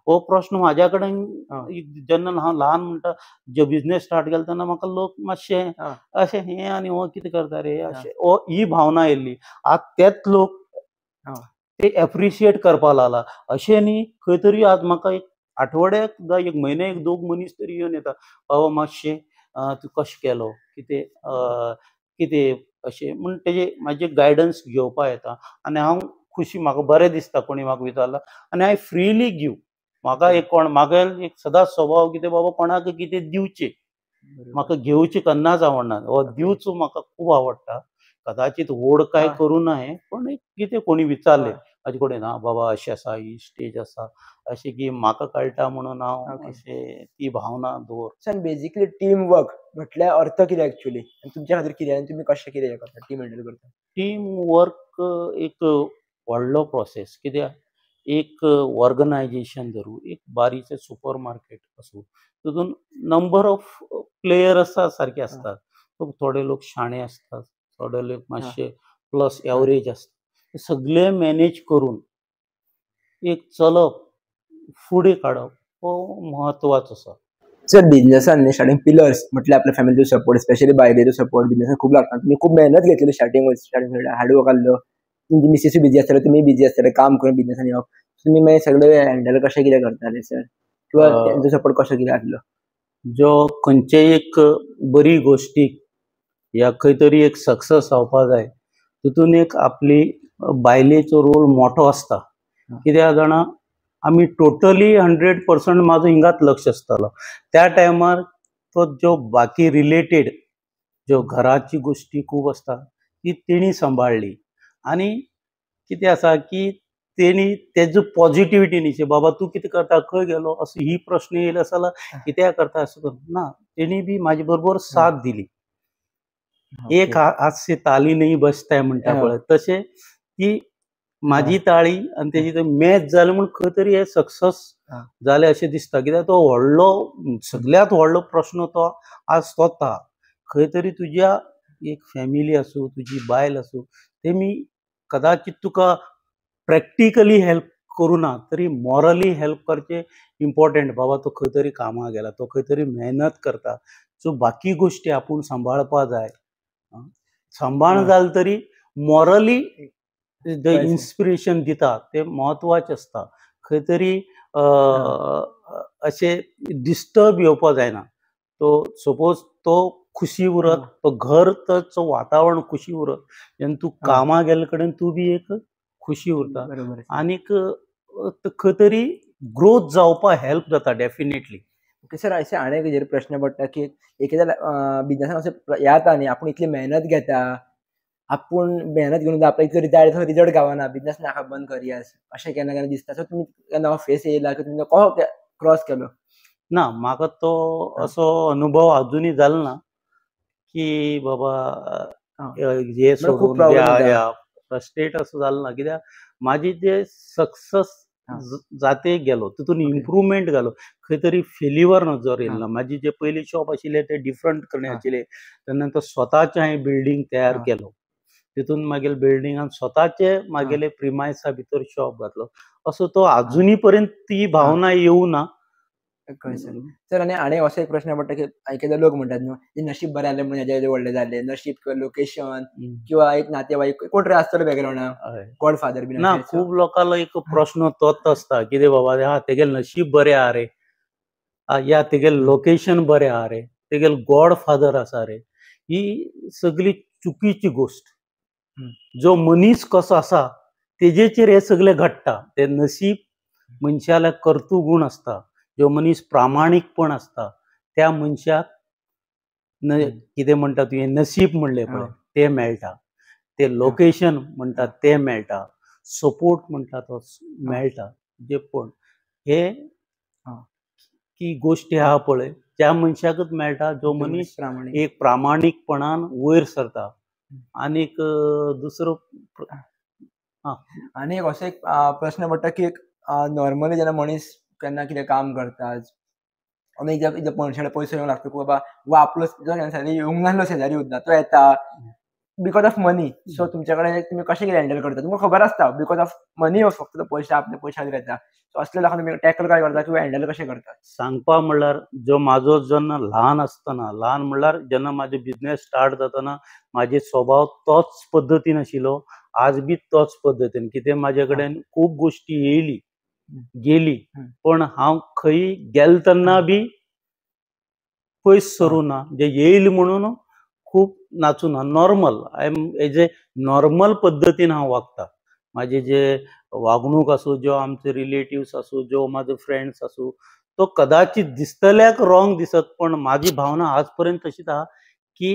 Speaker 2: हो प्रश्न म्हाज्या कडेन जेन्ना हांव ल्हान म्हणटा जे बिझनेस स्टार्ट केलो तेन्ना म्हाका लोक मातशे अशें हें आनी हो कितें करता रे अशें ही भावना येयल्ली. आज तेच लोक ते एप्रिशिएट करपाक लागला. अशें न्ही खंय तरी आज म्हाका एक आठवड्याक सुद्दां एक म्हयन्याक 2 मनीस तरी येवन येता बाबा मातशें तूं कशें केलो कितें अशें म्हण तेजे म्हाजे गायडन्स घेवपा येता आनी हांव खुशी म्हाका बरें दिसता कोणी म्हाका विचारला आनी हांव फ्रीली गिव. म्हाका एक कोण म्हाका एक सदांच स्वभाव कितें बाबा कोणाक कितें दिवचें म्हाका घेवचें केन्नाच आवडना. हो दिवचो म्हाका खूब आवडटा. कदाचित व्हड काय करूं ना हें पण कितें कोणी विचारलें म्हाजे कडेन बाबा अशें आसा, ही स्टेज आसा, अशें की म्हाका कळटा म्हणून हांव अशें ती भावना दवर.
Speaker 1: बेसिकली टीम वर्क म्हटल्यार अर्थ कितें एक्चुअली तुमच्या खातीर कितें आनी तुमी कशें कितें करता टीम हँडल करता?
Speaker 2: टीम वर्क एक व्हडलो प्रोसेस. कित्याक एक ऑर्गनायझेशन धरूं, एक बारीकशें सुपर मार्केट आसूं, तितून नंबर ऑफ प्लेयर आसा सारके आसतात. थोडे लोक शाणे आसतात, थोडे लोक मातशे प्लस एवरेज आसतात. सगळे मॅनेज करून एक चलप, फुडें काडप हो म्हत्वाचो आसा.
Speaker 1: सर बिझनेसान न्ही स्टार्टींग पिलर्स म्हटल्यार आपल्या फॅमिलीचो सपोर्ट, स्पेशली बायलेचो सपोर्ट बिझनेसान खूब लागता. तुमी खूब मेहनत घेतलेली स्टार्टींग हार्डवर्क आहलो. तुमची मिसेसूय बिजी आसतले, तुमी बिजी आसतले काम करून बिझनेसान येवप. तुमी मागीर सगळे हँडल कशें कितें करताले सर? किंवा तेंचो सपोर्ट कसो कितें आसलो?
Speaker 2: जो खंयचेय एक बरी गोश्टीक या खंय तरी एक सक्सेस जावपा जाय, तितून एक आपली बायलेचो रोल मोठो आसता. कित्याक जाणा आमी टोटली 100% म्हाजो हिंगात लक्ष आसतालो. त्या टायमार तो जो बाकी रिलेटेड ज्यो घराची गोश्टी खूब आसता ती तेणी सांबाळली. आनी कितें आसा की तेणी तेजो पॉझिटिव्हिटी न्ही, बाबा तूं कितें करता, खंय गेलो, असो ही प्रश्न येयलो जाल्यार कित्याक करता असो कर ना, तेणी बी म्हाजे बरोबर साथ दिली. एक हात से ताली नहीं बजता म्हणटा पळय, तशें ती म्हाजी ताळी आनी तेजी ते मॅच जालें म्हूण खंय तरी हे सक्सेस जालें अशें दिसता. कित्याक तो व्हडलो सगळ्यांत व्हडलो प्रश्न तो आज तोच आहा. खंय तरी तुज्या एक फॅमिली आसूं, तुजी बायल आसूं, तेमी कदाचित तुका प्रॅक्टिकली हेल्प करुना तरी मॉरली हेल्प करचें इम्पॉर्टंट. बाबा तो खंय तरी कामाक गेला, तो खंय तरी मेहनत करता, सो बाकी गोश्टी आपूण सांबाळपा जाय. सांबाळून जाल तरी मॉरली जे इन्स्पिरेशन दिता ते म्हत्वाचें आसता. खंय तरी अशें डिस्टर्ब येवपा जायना. तो सपोज तो खुशी उरत, तो घर तो वातावरण खुशी उरत, जेन्ना तूं कामाक गेले कडेन तूं बी एक खुशी उरता. आनीक खंय तरी ग्रोथ जावपा हेल्प जाता डेफिनेटली.
Speaker 1: ओके सर, अशें आनी एक हेजेर प्रश्न पडटा की एकएकदां बिझनेसान अशें येता न्ही, आपूण इतली मेहनत घेता, आपूण मेहनत घेवन आपल्याक इतलो रिजल्ट गावना, बिझनेस नाका बंद करया, अशें केन्ना केन्ना दिसता. सो तुमी केन्ना फेस येयला की तुमी कसो क्रॉस केलो?
Speaker 2: ना, म्हाका तो असो अनुभव अजुनूय जालो ना की बाबा हे सोडून या फ्रस्ट्रेट असो जालो ना. कित्याक म्हाजी जे सक्सेस जाते गेलो तितून इम्प्रुवमेंट जालो, खंय तरी फेल्युअर नजर येयलो ना. म्हाजी जे पयलीं शॉप आशिल्ले ते डिफरंट कडेन आशिल्ले, तेन्ना स्वताचें हांवें बिल्डींग तयार केलो. तितून मागीर बिल्डिंगान स्वताचे मागेले प्रिमायसा भितर शॉप घातलो. असो तो अजुनी पर्यंत ती भावना येवं ना.
Speaker 1: सर आनी असो एक प्रश्न पडटा की एकेदा लोक म्हणटात न्हू नशीब बरें जालें म्हणून हेजे व्हडलें जालें, नशीब किंवा लोकेशन किंवा एक नातेवाईक कोण तरी आसतलो बॅकग्राउंडाक, गॉडफादर बीन
Speaker 2: ना. खूब लोकांलो एक प्रश्न तोच आसता, कितें बाबा तेगेलें नशीब बरें आहा रे, या तेगेलें लोकेशन बरें आहा रे, तेगेलो गॉडफादर आसा रे. ही सगळी चुकीची गोश्ट. जो मनीस कसो आसा तेजेचेर हे सगळें घडटा. ते नशीब मनशाला कर्तू गूण आसता. जो मनीस प्रामाणीकपण आसता त्या मनशाक कितें म्हणटा तुवें नशीब म्हणलें पळय तें मेळटा. ते लोकेशन म्हणटात तें मेळटा, सपोर्ट म्हणटा तो मेळटा. जे पण हे की गोश्टी आहा पळय त्या मनशाकच मेळटा जो मनीस एक प्रामाणीकपणान वयर सरता. आनीक दुसरो
Speaker 1: आनी असो एक प्रश्न पडटा की नॉर्मली जेन्ना मनीस केन्ना कितें काम करता आनी मनशाकडे पयसो येवंक लागता, बाबा वो आपलो जो शेजारी येवंक नासलो शेजारी सुद्दां तो येता बिकॉज ऑफ मनी. सो तुमचे कडेन तुमी कशें कितें हँडल करता? तुमकां खबर आसता बिकॉज ऑफ मनी फक्त तो पयशे आपले पयशे खातीर येता. सो असल्या लोकांक तुमी टॅकल काय करता किंवा हँडल कशें करता?
Speaker 2: सांगपा म्हणल्यार जो म्हाजो जेन्ना ल्हान आसतना, ल्हान म्हणल्यार जेन्ना म्हाजो बिझनेस स्टार्ट जातना म्हाजे स्वभाव तोच पद्दतीन आशिल्लो, आज बी तोच पद्दतीन. कितें म्हाजे कडेन खूब गोश्टी येयली गेली, पण हांव खंय गेल तेन्ना बी पयस सरूं ना. जे येयल म्हणून खूब नाचूं ना. Normal I am as a normal पद्दतीन हांव वागता. म्हाजे जे वागणूक आसूं, जो आमचे रिलेटिव्स आसूं, जो म्हाजो फ्रेंड्स आसूं, तो कदाचित दिसतल्याक रॉंग दिसत, पण म्हाजी भावना आज पर्यंत तशीच आहा की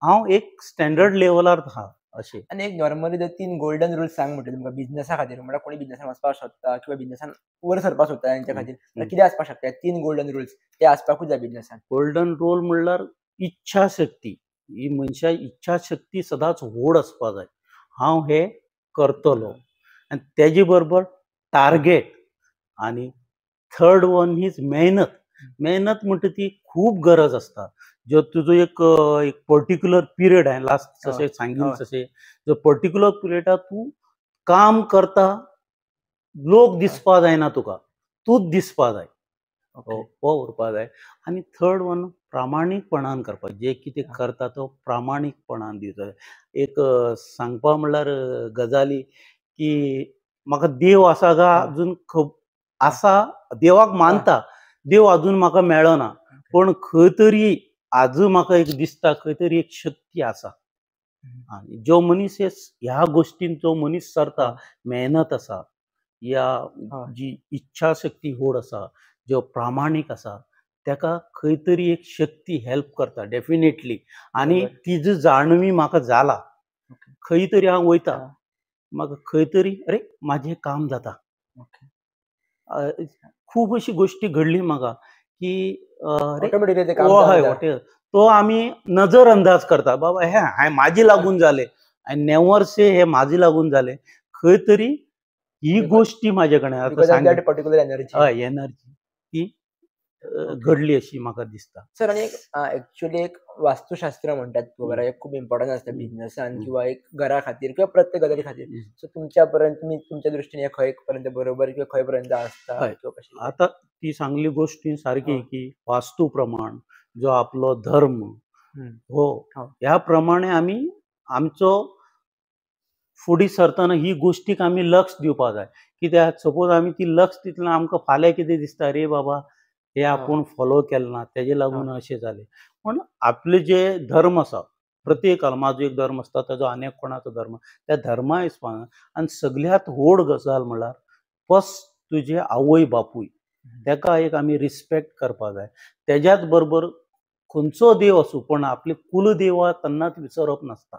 Speaker 2: हांव एक स्टँडर्ड लेवलार आहा. अशें.
Speaker 1: आनी एक नॉर्मली जर 3 गोल्डन रुल्स सांग म्हणटा तुमकां बिझनसा खातीर, म्हळ्यार कोणी बिझनसान वचपाक सोदता किंवा बिझनसान वयर सरपाक सोदता तांच्या खातीर, जाल्यार कितें आसपाक शकता? 3 गोल्डन रुल्स ते आसपाकूच जाय बिझनसान.
Speaker 2: गोल्डन रूल म्हणल्यार इच्छाशक्ती. ही मनशा इच्छाशक्ती सदांच व्हड आसपाक जाय. हांव हे करतलो आनी तेजे बरोबर टार्गेट. आनी थर्ड वन इज मेहनत. मेहनत म्हणटा ती खूब गरज आसता. जो तुजो एक पर्टिक्युलर पिरियड हांवें लास्ट जशें सांगिल्लें तशें, जो पर्टिक्युलर पिरियडाक तूं काम करता, लोक दिसपा जायना तुका, तूंच दिसपा जाय. हो उरपा जाय. आनी थर्ड वन प्रामाणीकपणान करपाक. जे कितें करता तो प्रामाणीकपणान दिवचो जाय. एक सांगपा म्हणल्यार गजाली की म्हाका देव आसा काय अजून आसा, देवाक मानता, देव अजून म्हाका मेळ्ळो ना, पण खंय तरी आजून म्हाका एक दिसता खंय तरी एक शक्ती आसा. आनी जो मनीस ह्या गोश्टीन जो मनीस सरता, मेहनत आसा, या जी इच्छाशक्ती व्हड आसा, जो प्रामाणीक आसा, तेका खंय तरी एक शक्ती हेल्प करता डेफिनेटली. आनी तिजो जाणवी म्हाका जाला. खंय तरी हांव वयता, म्हाका खंय तरी अरे म्हाजें काम जाता. खूब अशी गोश्टी घडली म्हाका की तो आमी नजर अंदाज करता, बाबा हे म्हाजे लागून जालें, आय नेवर से हे म्हाजे लागून जालें. खंय तरी ही गोश्टी म्हाजे कडेन
Speaker 1: पर्टिक्युलर एनर्जी
Speaker 2: ती घडली अशी म्हाका दिसता.
Speaker 1: सर आनी एक्चुअली एक वास्तुशास्त्र म्हणटात खबर, एक खूब इम्पॉर्टंट आसता बिझनसान किंवा एक घरा खातीर किंवा प्रत्येक गजाली खातीर. सो तुमच्या पर्यंत तुमच्या दृश्टीन खंय पर्यंत बरोबर किंवा खंय पर्यंत आसता?
Speaker 2: आता ती सांगली गोष्ट सारकी की वास्तू प्रमाण जो आपलो धर्म हो, ह्या प्रमाणे आमी आमचो फुडें सरतना ही गोश्टीक आमी लक्ष दिवपाक जाय. कित्याक सपोज आमी ती लक्ष दितना आमकां फाल्यां कितें दिसता, अरे बाबा हे आपूण फॉलो केलें ना, तेजे लागून अशें जालें. पण आपले जे धर्म आसा, प्रत्येकाल म्हाजो एक धर्म आसता, ताजो आनी एक कोणाचो धर्म, त्या धर्मा हिसपान. आनी सगळ्यांत व्हड गजाल म्हणल्यार फस्ट तुजे आवय बापूय, तेका एक आमी रिस्पेक्ट करपा जाय. तेज्याच बरोबर खंयचो देव आसूं, पण आपले कुलदेवा केन्नाच विसरप नासता.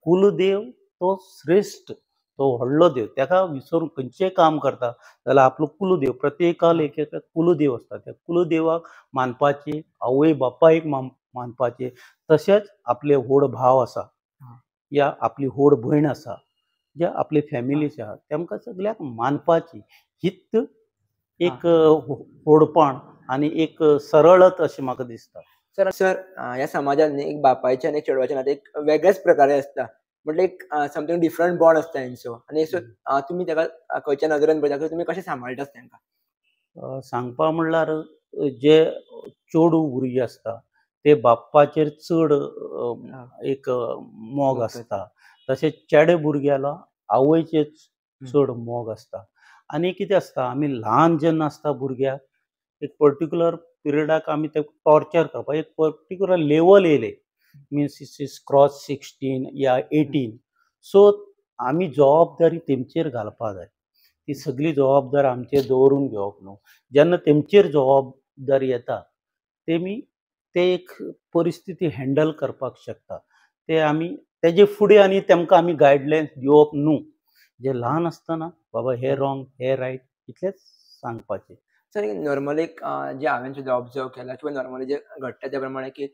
Speaker 2: कुलदेव तो श्रेष्ठ, तो व्हडलो देव, तेका विसरून खंयचें काम करता जाल्यार आपलो कुलदेव, प्रत्येकाल एक कुलदेव आसता, त्या कुलदेवाक मानपाचें, आवय बापायक मानपाचें. तशेंच आपले व्हड भाव आसा या आपली व्हड भयण आसा, जे आपले फॅमिलीचे आहा, तेमकां सगळ्याक मानपाची. हीच एक व्हडपण आनी एक सरळत अशें म्हाका दिसता.
Speaker 1: सर ह्या समाजान एक बापायचे आनी एक चेडवाचे नातें एक वेगळेच प्रकारे आसता. म्हणजे एक समथींग डिफरंट बॉन्ड आसता तेंचो. आनी तुमी तेका खंयच्या नदरेन पळयता, तुमी कशें सांबाळटात तेंकां?
Speaker 2: सांगपा म्हणल्यार जे चेडू भुरगीं आसता ते बापाचेर चड एक मोग आसता, तशेंच चेडे भुरग्याला आवयचेर चड मोग आसता. आनी कितें आसता, आमी ल्हान जेन्ना आसता भुरग्याक एक पर्टिक्युलर पिरियडाक आमी ते टॉर्चर करपाक, एक पर्टिक्युलर लेवल येयले, मीन्स इज क्रॉस 16 या 18. सो आमी जबाबदारी तेमचेर घालपा जाय. ती सगळी जबाबदारी आमचेर दवरून घेवप न्हू. जेन्ना तेमचेर जबाबदारी येता, तेमी ते एक परिस्थिती हँडल करपाक शकता. ते आमी तेजे फुडें आनी तेमकां आमी गायडलायन्स दिवप न्हू. जे ल्हान आसतना बाबा हे रॉंग हे रायट इतलेंच सांगपाचें.
Speaker 1: सर नॉर्मली जे हांवें सुद्दां ऑब्जर्व केला किंवा नॉर्मली जे घडटा त्या प्रमाणे की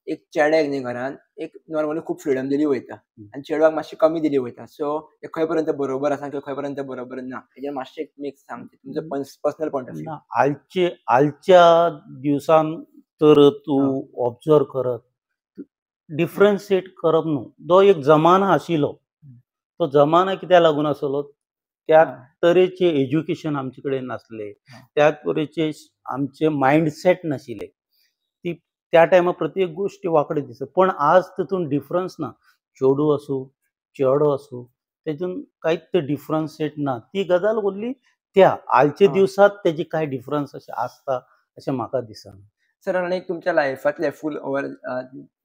Speaker 1: एक चेड्याक न्ही घरान एक नॉर्मली खूब फ्रिडम दिली वयता आनी चेडवाक मातशी कमी दिली वयता. सो हे खंय पर्यंत बरोबर आसा किंवा खंय पर्यंत बरोबर ना, हेजेर मातशें एक सांगचे तुमचो पर्सनल पॉयंट ऑफ व्यू.
Speaker 2: हालच्या दिवसान तर तूं ऑब्जर्व करत डिफरन्शिएट करप न्हू. जो एक जमाना आशिल्लो, तो जमाना कित्याक लागून आसलो, त्या तरेचे एज्युकेशन आमचे कडेन नासले, त्या तरेचे आमचे मायंडसेट नाशिल्ले. ती त्या टायमार प्रत्येक गोश्टी वांकडे दिसता. पण आज तितून डिफरन्स ना. चेडू आसूं चेडो आसूं, तेतून कांयच डिफरन्शिएट ना. ती गजाल व्हडली त्या हालच्या दिवसांत तेजी कांय डिफरन्स अशें आसता अशें म्हाका दिसना.
Speaker 1: सर आनी तुमच्या लायफांतले फूल ओवर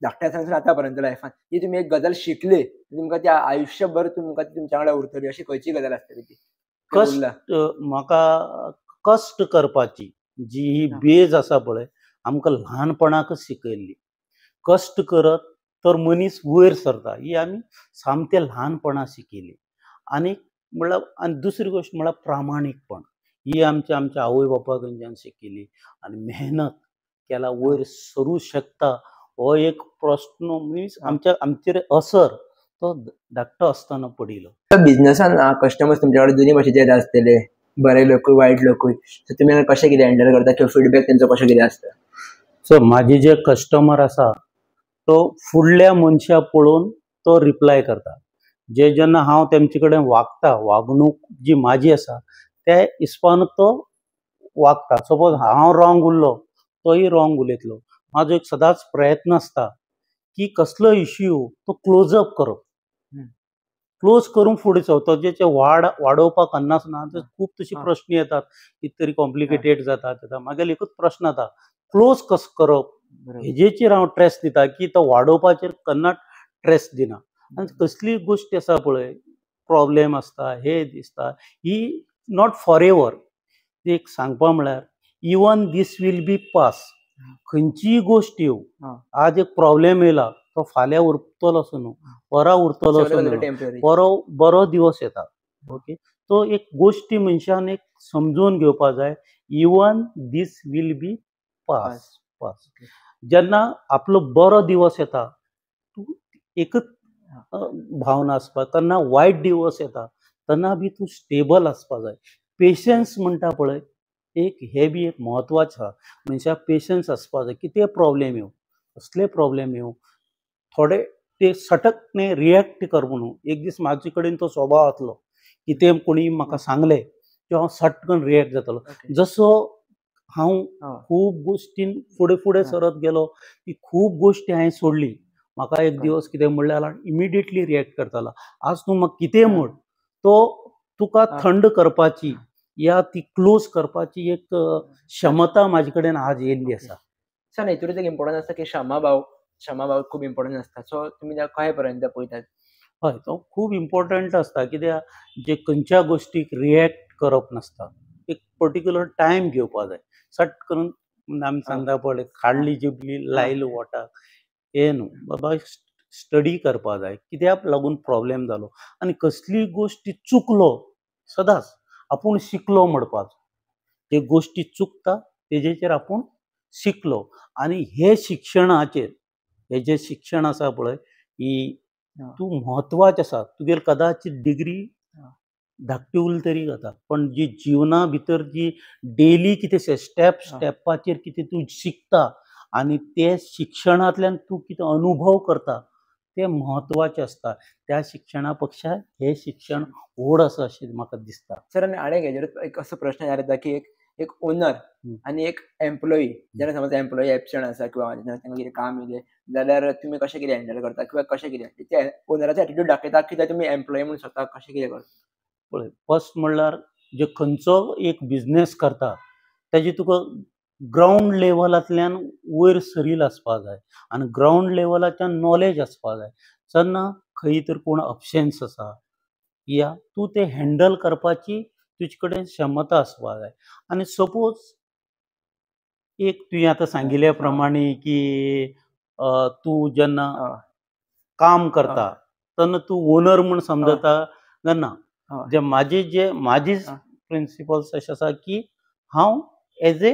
Speaker 1: धाकट्यासानसून आतां पर्यंत लायफान जी तुमी एक गजाल शिकले, तुमकां त्या आयुश्यभर तुमकां तुमच्या वांगडा उरतली, अशी खंयची गजाल आसतली ती?
Speaker 2: म्हाका कश्ट करपाची जी ही बेज आसा पळय, आमकां ल्हानपणाकच शिकयल्ली. कश्ट करत तर मनीस वयर सरता ही आमी सामके ल्हानपणा शिकिल्ली. आनी म्हणल्यार आनी दुसरी गोश्ट म्हणल्यार प्रामाणीकपण ही आमच्या आवय बापा कडच्यान शिकिल्ली. आनी मेहनत केला वयर सरूं शकता हो एक प्रश्न मिन्स आमचेर असर तो धाकटो आसतना पडिल्लो.
Speaker 1: बिझनसान कस्टमर्स तुमच्या कडेन दोनी भशेचे आसतले, बरे लोकूय वायट लोकूय. सो तुमी कशें कितें हँडल करता किंवा फीडबॅक तेंचो कसो कितें आसता?
Speaker 2: सो म्हाजे जे कस्टमर आसा तो फुडल्या मनशा पळोवन तो रिप्लाय करता. जेन्ना हांव तेंचे कडेन वागता, वागणूक जी म्हाजी आसा त्या हिसपान तो वागता. सपोज हांव रॉंग उरलो तोय रॉंग उलयतलो. म्हाजो एक सदांच प्रयत्न आसता की कसलो इश्यू तो क्लोज अप करप, क्लोज करून फुडें चलता. जेचे वाडोवपाक नासना खूब तशी प्रश्न येतात, कितें तरी कॉम्प्लिकेटेड जाता. मागीर एकूच प्रश्न येता क्लोज कसो करप, हेजेचेर हांव ट्रेस दिता की तो वाडोवपाचेर केन्ना ट्रेस दिना. आनी कसली गोश्ट आसा पळय प्रॉब्लेम आसता हे दिसता ही नॉट फॉर एवर. एक सांगपा म्हळ्यार even this will be pass. खंयचीय गोश्ट येवं, आज एक प्रॉब्लेम येयला तो फाल्यां उरतलो असो न्हू, परां उरतलो असो न्हू, बरो दिवस येता. ओके, तो एक गोश्टी मनशान एक समजून घेवपाक जाय. Even this will be pass. जेन्ना आपलो बरो दिवस येता एकच भावना आसपाक, तेन्ना वायट दिवस येता तेन्ना बी तूं स्टेबल आसपाक जाय. पेशन्स म्हणटा पळय हे बी एक म्हत्वाचें आसा. मनशाक पेशन्स आसपाक जाय. कितें प्रॉब्लेम येवं, कसले प्रॉब्लेम येवं, थोडे ते सटकने रिएक्ट करप न्हू. एक दीस म्हाजे कडेन तो स्वभाव आसलो, कितें कोणी म्हाका सांगलें की हांव सटकन रिएक्ट जातालो. जसो हांव खूब गोश्टीन फुडें सरत गेलो की खूब गोश्टी हांवें सोडली. म्हाका एक दिवस कितें म्हणलें जाल्यार इमिडिएटली रिएक्ट करतालो. आज तूं म्हाका कितें म्हण, तो तुका थंड करपाची या ती क्लोज करपाची एक क्षमता म्हाजे कडेन आज येयल्ली आसा.
Speaker 1: सर हेतूंत एक इम्पॉर्टंट आसता की क्षमाभाव खूब इम्पॉर्टंट आसता. सो तुमी खंय पर्यंत पळयतात?
Speaker 2: हय, तो खूब इम्पॉर्टंट आसता. कित्याक जे खंयच्या गोश्टीक रिएक्ट करप नासता. एक पर्टिक्युलर टायम घेवपाक जाय. सट करून आमी सांगता पळय काडली जिबली लायली ओटाक, हे न्हू बाबा. स्टडी करपाक जाय कित्याक लागून प्रॉब्लेम जालो आनी कसलीय गोश्टी चुकलो सदांच आपूण शिकलो म्हणपाचो. जे गोश्टी चुकता तेजेचेर आपूण शिकलो आनी हे शिक्षणाचेर हे जे शिक्षण आसा पळय ही तूं म्हत्वाचें आसा. तुगेली कदाचित डिग्री धाकटी उरली तरी जाता, पण जी जिवना भितर जी डेली कितें स्टेपाचेर कितें तूं शिकता आनी ते शिक्षणांतल्यान तूं कितें अनुभव करता तें म्हत्वाचें आसता. त्या शिक्षणा पेक्षा हे शिक्षण व्हड आसा अशें म्हाका दिसता.
Speaker 1: सर आनी आडेक हेजेर एक असो प्रश्न येता की एक ओनर आनी एक एम्प्लॉई, जेन्ना समज एम्प्लॉई एबसेंट आसा किंवा तांकां कितें काम येयलें जाल्यार तुमी कशें कितें हँडल करता किंवा कशें कितें ते ओनराचो एटिट्यूड दाखयता की तुमी एम्प्लॉई म्हणून स्वता कशें कितें करता?
Speaker 2: पळय, फर्स्ट म्हणल्यार जे खंयचो एक बिझनेस करता तेजी तुका ग्रावंड लेवलांतल्यान वयर सरील आसपाक जाय आनी ग्रावंड लेवलाच्यान नॉलेज आसपाक जाय. जेन्ना खंय तर कोण अबसेंस आसा या तूं ते हँडल करपाची तुजे कडेन क्षमता आसपाक जाय. आनी सपोज एक तुवें आतां सांगिल्ल्या प्रमाणे की तूं जेन्ना काम करता तेन्ना तूं ओनर म्हूण समजता तेन्ना जे म्हाजी प्रिंसिपल्स अशें आसा की हांव एज ए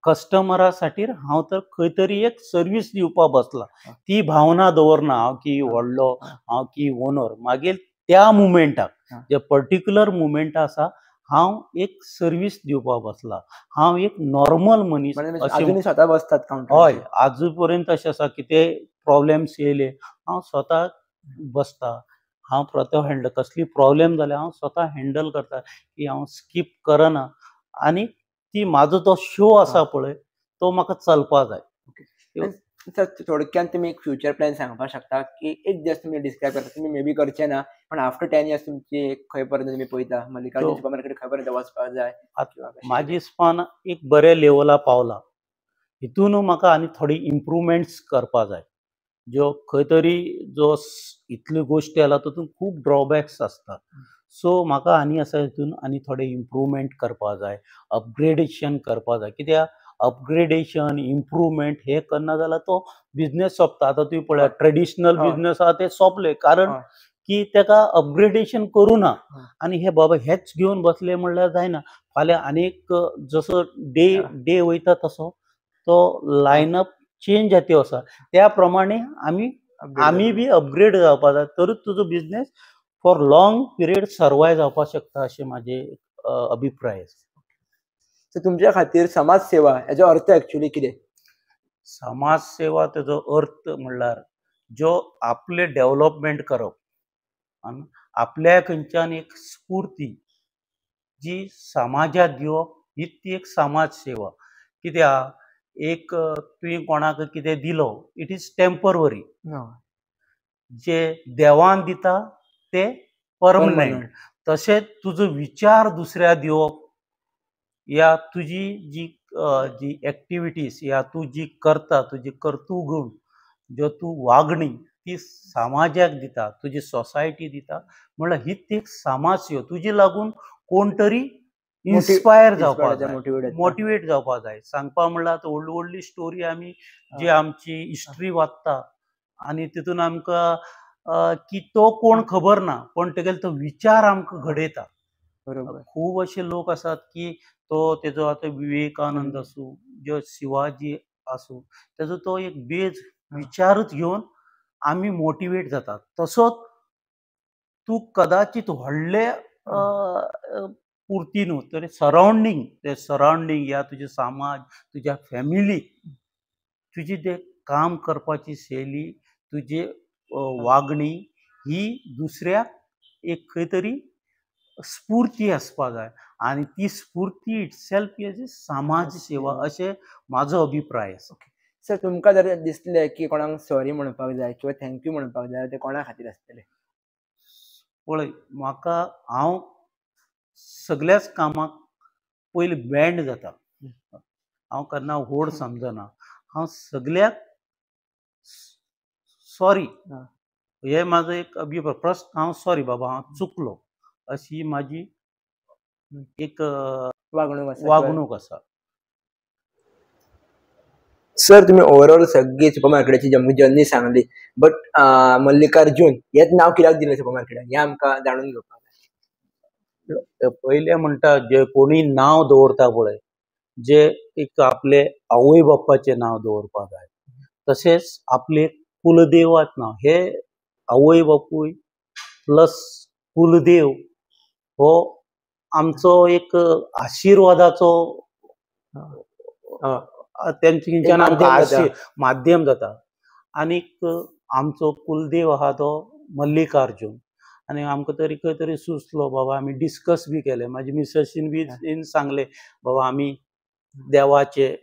Speaker 2: कस्टमरा खातीर हांव तर खंय तरी एक सर्वीस दिवपाक बसला. ती भावना दवरना हांव की व्हडलो हांव की ओनर. मागीर त्या मुमेंटाक जे पर्टिक्युलर मुमेंट आसा हांव एक सर्वीस दिवपाक बसला. हांव एक नॉर्मल मनीस
Speaker 1: अशें स्वता बसतात कावंटर.
Speaker 2: हय, आजू पर्यंत अशें आसा कितें प्रॉब्लेम्स येयले हांव स्वता बसता. हांव स्वता हँडल कसली प्रॉब्लेम जाल्यार हांव स्वता हँडल करता की हांव स्कीप करना आनी ती म्हाजो तो शो आसा पळय तो म्हाका चलपाक जाय.
Speaker 1: सर थोडक्यान तुमी एक फ्युचर प्लॅन सांगपाक शकता की एक दिवस तुमी डिस्क्रायब करता तुमी मे बी करचे ना पण आफ्टर 10 years तुमची खंय पर्यंत तुमी पळयता मल्लिकार्जुन सुपर मार्केट खंय पर्यंत वचपाक जाय?
Speaker 2: म्हाजे हिसपान एक बऱ्या लेवला पावला. हितून म्हाका आनी थोडी इम्प्रुवमेंट्स करपाक जाय. ज्यो खंय तरी जो इतल्यो गोश्टी आला तातूंत खूब ड्रॉबॅक्स आसता. सो म्हाका आनी आसा हितून आनी थोडे इम्प्रुवमेंट करपाक जाय, अपग्रेडेशन करपाक जाय. कित्याक अपग्रेडेशन इम्प्रुवमेंट हे करना जाल्यार तो बिझनेस सोंपता. आतां तुवें पळया ट्रेडिशनल बिझनेस आहा ते सोंपले, कारण की तेका अपग्रेडेशन करूना. आनी हे बाबा हेच घेवन बसले म्हणल्यार जायना. फाल्यां आनीक जसो डे वयता तसो तो लायनअप चेंज जाता आसा. त्या प्रमाणे आमी बी अपग्रेड जावपा जाय, तरूच तुजो business for long period survive जावपाक शकता, अशें म्हाजे अभिप्राय आसा.
Speaker 1: सो तुमच्या खातीर समाज सेवा हेजो अर्थ एक्चुअली कितें?
Speaker 2: समाज सेवा तेजो अर्थ म्हणल्यार जो आपले डेव्हलपमेंट करप आनी आपल्या खंयच्यान एक स्फूर्ती जी समाजाक दिवप, ही ती एक समाज सेवा. कित्याक एक तुवें कोणाक कितें दिलो, इट इज टेम्पररी. जे देवान दिता ते परमनंट. तशेंच तुजो विचार दुसऱ्याक दिवप, या तुजी जी एक्टिविटीज या तू जी करता, तुजी कर्तुगूण ज्यो तू वागणी ती समाजाक दिता, तुजी सोसायटी दिता, म्हणल्यार ही ती एक समाज सेवा. तुजी लागून कोण तरी इन्स्पायर जावपा जाय, मोटिवेट जावपा जाय. सांगपा म्हणल्यार आतां व्हडली स्टोरी आमी जी आमची हिस्ट्री वाचता आनी तितून आमकां की तो कोण खबर ना, पण तेगेलो तो विचार आमकां घडयता. खूब अशे लोक आसात की तेजो आतां विवेकानंद आसूं, जो शिवाजी आसूं, तेजो तो एक बेज विचारूच घेवन आमी मोटिवेट जातात. तसोच तूं कदाचित व्हडले पुर्ती न्हू, तरी सरावंडींग या तुजे समाज, तुज्या फॅमिली, तुजी ते काम करपाची शैली, तुजी वागणी ही दुसऱ्याक एक खंय तरी स्फूर्ती आसपा जाय. आनी ती स्फूर्ती इटसेल्फ एज ए समाज सेवा, अशें म्हाजो अभिप्राय आसा.
Speaker 1: सर तुमकां जर दिसलें की कोणाक सॉरी म्हणपाक जाय किंवा थँक्यू म्हणपाक जाय, ते कोणा खातीर आसतलें?
Speaker 2: पळय, म्हाका हांव सगळ्याच कामाक पयलीं बँड जाता. हांव केन्ना व्हड समजना. हांव सगळ्याक सॉरी, हे म्हाजो एक अभिप्राय. फर्स्ट हांव सॉरी बाबा, हांव चुकलो, अशी म्हाजी एक वागणूक आसा.
Speaker 1: सर तुम्ही ओव्हरऑल सगळी सुपर मार्केटाची जर्नी सांगली, बट मल्लिकार्जुन हेच नाव कित्याक दिलें सुपर मार्केटाक, हें आमकां जाणून घेवपाक जाय.
Speaker 2: पयलें म्हणटा जे कोणी नांव दवरता पळय, जे एक आपले आवय बापाचें नांव दवरपाक जाय. तशेंच आपले कुलदेवाच नांव, हे आवय बापूय प्लस कुलदेव हो आमचो एक आशिर्वादाचो तेंच्यान आमकां माध्यम जाता. आनीक आमचो कुलदेव आहा तो मल्लिकार्जुन. आनी आमकां तरी खंय तरी सुचलो बाबा, आमी डिस्कस बी केलें, म्हाजी मिसेसीन बी सांगलें बाबा आमी देवाचें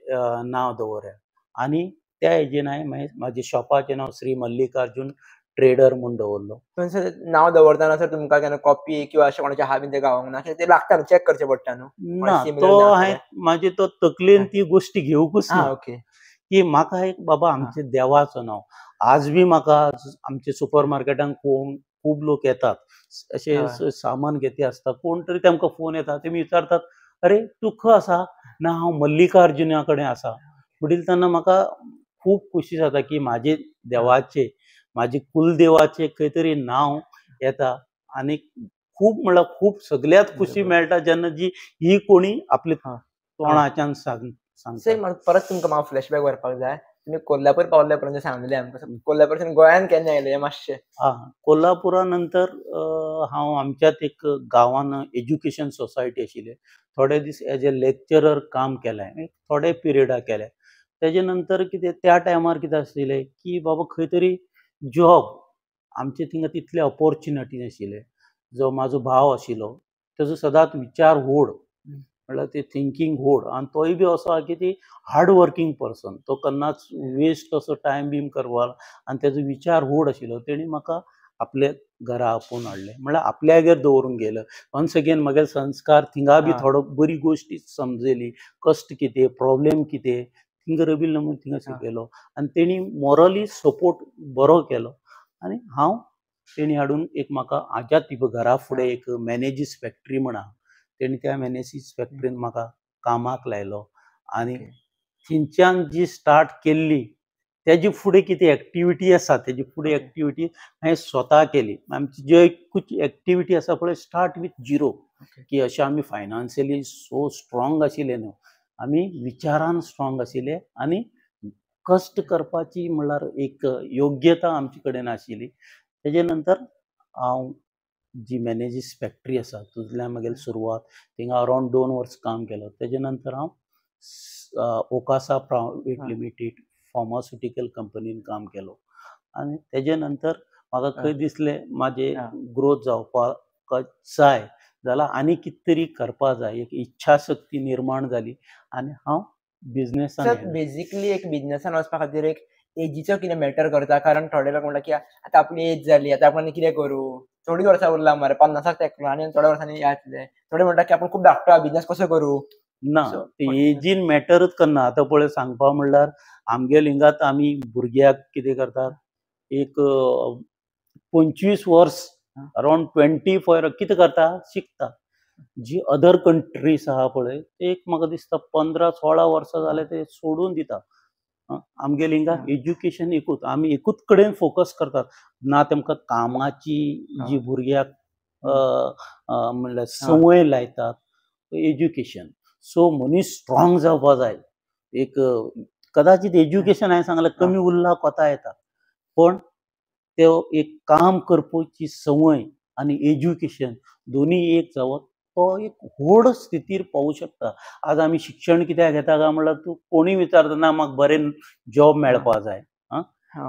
Speaker 2: नांव दवरया. आनी त्या हेजेन हांवें म्हाज्या शॉपाचें नांव श्री मल्लिकार्जुन ट्रेडर म्हूण दवरलो.
Speaker 1: पण सर नांव दवरतना सर तुमकां केन्ना कॉपी किंवा अशें कोणाचें आहा बीन तें गावोंक ना? ते लागता न्हू, चॅक करचें पडटा न्हू?
Speaker 2: ना, तो हांवें म्हाजे तो तकलेन ती गोश्टी घेवंकूच ना.
Speaker 1: ओके.
Speaker 2: की म्हाका एक बाबा आमच्या देवाचो नांव. आज बी म्हाका आमच्या सुपर मार्केटान खूब लोक येतात, अशे सामान घेते आसता, कोण तरी तांकां फोन येता, तेमी विचारतात अरे तूं खंय आसा? ना हांव मल्लिकार्जुना कडेन आसा. म्हणील तेन्ना म्हाका खूब खुशी जाता की म्हाजे देवाचे, म्हाजे कुलदेवाचे खंय तरी नांव येता. आनी खूब म्हणल्यार खूब सगळ्यात खुशी मेळटा जेन्ना जी ही कोणी आपले तोंडाच्यान सांगता.
Speaker 1: परत तुमकां हांव फ्लॅशबॅक व्हरपाक जाय. तुमी कोल्हापूर पावल्ल्या पर्यंत सांगलें आमकां, कोल्हापूरच्यान गोंयान केन्ना आयले मातशें?
Speaker 2: कोल्हापुरा नंतर हांव आमच्याच एक गांवान एज्युकेशन सोसायटी आशिल्ली, थोडे दीस एज ए लेक्चरर काम केलें, थोडे पिरियडाक केलें. तेजे नंतर कितें त्या टायमार कितें आशिल्लें की बाबा खंय तरी जॉब, आमचे थिंगा तितले ऑपॉर्च्युनिटी नाशिल्ले. जो म्हाजो भाव आशिल्लो तेजो सदांच विचार व्हड, म्हणल्यार ते थिंकींग व्हड, आनी तोय बी असो आहा की ती हार्ड वर्कींग पर्सन, तो केन्नाच वेस्ट असो टायम बीम करपाना, आनी तेजो विचार व्हड आशिल्लो. तेणी म्हाका आपले घरा आपोवन हाडलें, म्हणल्यार आपल्यागेर दवरून गेलो. वन्स अगेन म्हगे संस्कार थिंगा बी थोडो बरी गोश्टी समजली, कश्ट कितें, प्रॉब्लेम कितें, थिंगा रबिल्लो म्हणून थिंगा शिकयलो. आनी तेणी मॉरली सपोर्ट बरो केलो. आनी हांव तेणी हाडून एक म्हाका हाज्याच घरा फुडें एक मॅनेजीस फॅक्टरी म्हण आहा, तेणी त्या मॅनेजीस फॅक्टरीन म्हाका कामाक लायलो. आनी थिंच्यान जी स्टार्ट केल्ली त्याची फुडें कितें एक्टिविटी आसा तेजी फुडें एक्टिविटी हांवें स्वता केली. आमची ज्यो एकूच एक्टिविटी आसा पळय स्टार्ट विथ झिरो, की अशें आमी फायनान्शियली सो स्ट्रॉंग आशिल्ले न्हू, आमी विचारान स्ट्रॉंग आशिल्ले आनी कश्ट करपाची म्हणल्यार एक योग्यता आमचे कडेन आशिल्ली. तेजे नंतर हांव जी मॅनेजीस फॅक्टरी आसा तितूंतल्यान मागीर सुरवात, थिंगा अरावंड 2 वर्स काम केलो. तेजे नंतर हांव ओकासा प्रायवेट लिमिटेड फार्मास्युटिकल कंपनीन काम केलो आनी तेजे नंतर म्हाका खंय दिसलें म्हाजे ग्रोथ जावपाक जाय जाल्यार आनी कितें तरी करपा जाय, एक इच्छाशक्ती निर्माण जाली आनी हांव बिझनेसान
Speaker 1: बेसिकली एक बिझनेसान वचपा खातीर एक एजीचो कितें मॅटर करता, कारण थोडे लोक म्हणटा की आतां आपली एज जाली, आतां आपण कितें करूं, थोडी वर्सां उरला मरे 50 तेंकलो आनी थोड्या वर्सांनी येतले. थोडे म्हणटा की आपण खूब धाकटो बिझनेस कसो करूं.
Speaker 2: ना, एजीन मॅटरच करना. आतां पळय सांगपा म्हणल्यार आमगे लिंगात आमी भुरग्याक कितें करतात, एक 25 वर्स अरावंड 24 कितें करता, शिकता. जी अदर कंट्रीज आहा पळय ते एक म्हाका दिसता 15-16 वर्सां जाले ते सोडून दिता. आमगे लिंगा एज्युकेशन एकूच, आमी एकूच कडेन फोकस करतात. ना तेमकां कामाची जी भुरग्याक म्हणल्यार संवय लायतात, एज्युकेशन. सो मनीस स्ट्रॉंग जावपा जाय. एक कदाचित एज्युकेशन हांवें सांगलें कमी उरला कोता येता, पण ते एक काम करपाची संवय आनी एज्युकेशन दोनीय एक जावप तो एक व्हड स्थितीर पावूं शकता. आज आमी शिक्षण कित्याक घेता काय म्हणल्यार तूं कोणीय विचारता ना म्हाका बरें जॉब मेळपा जाय,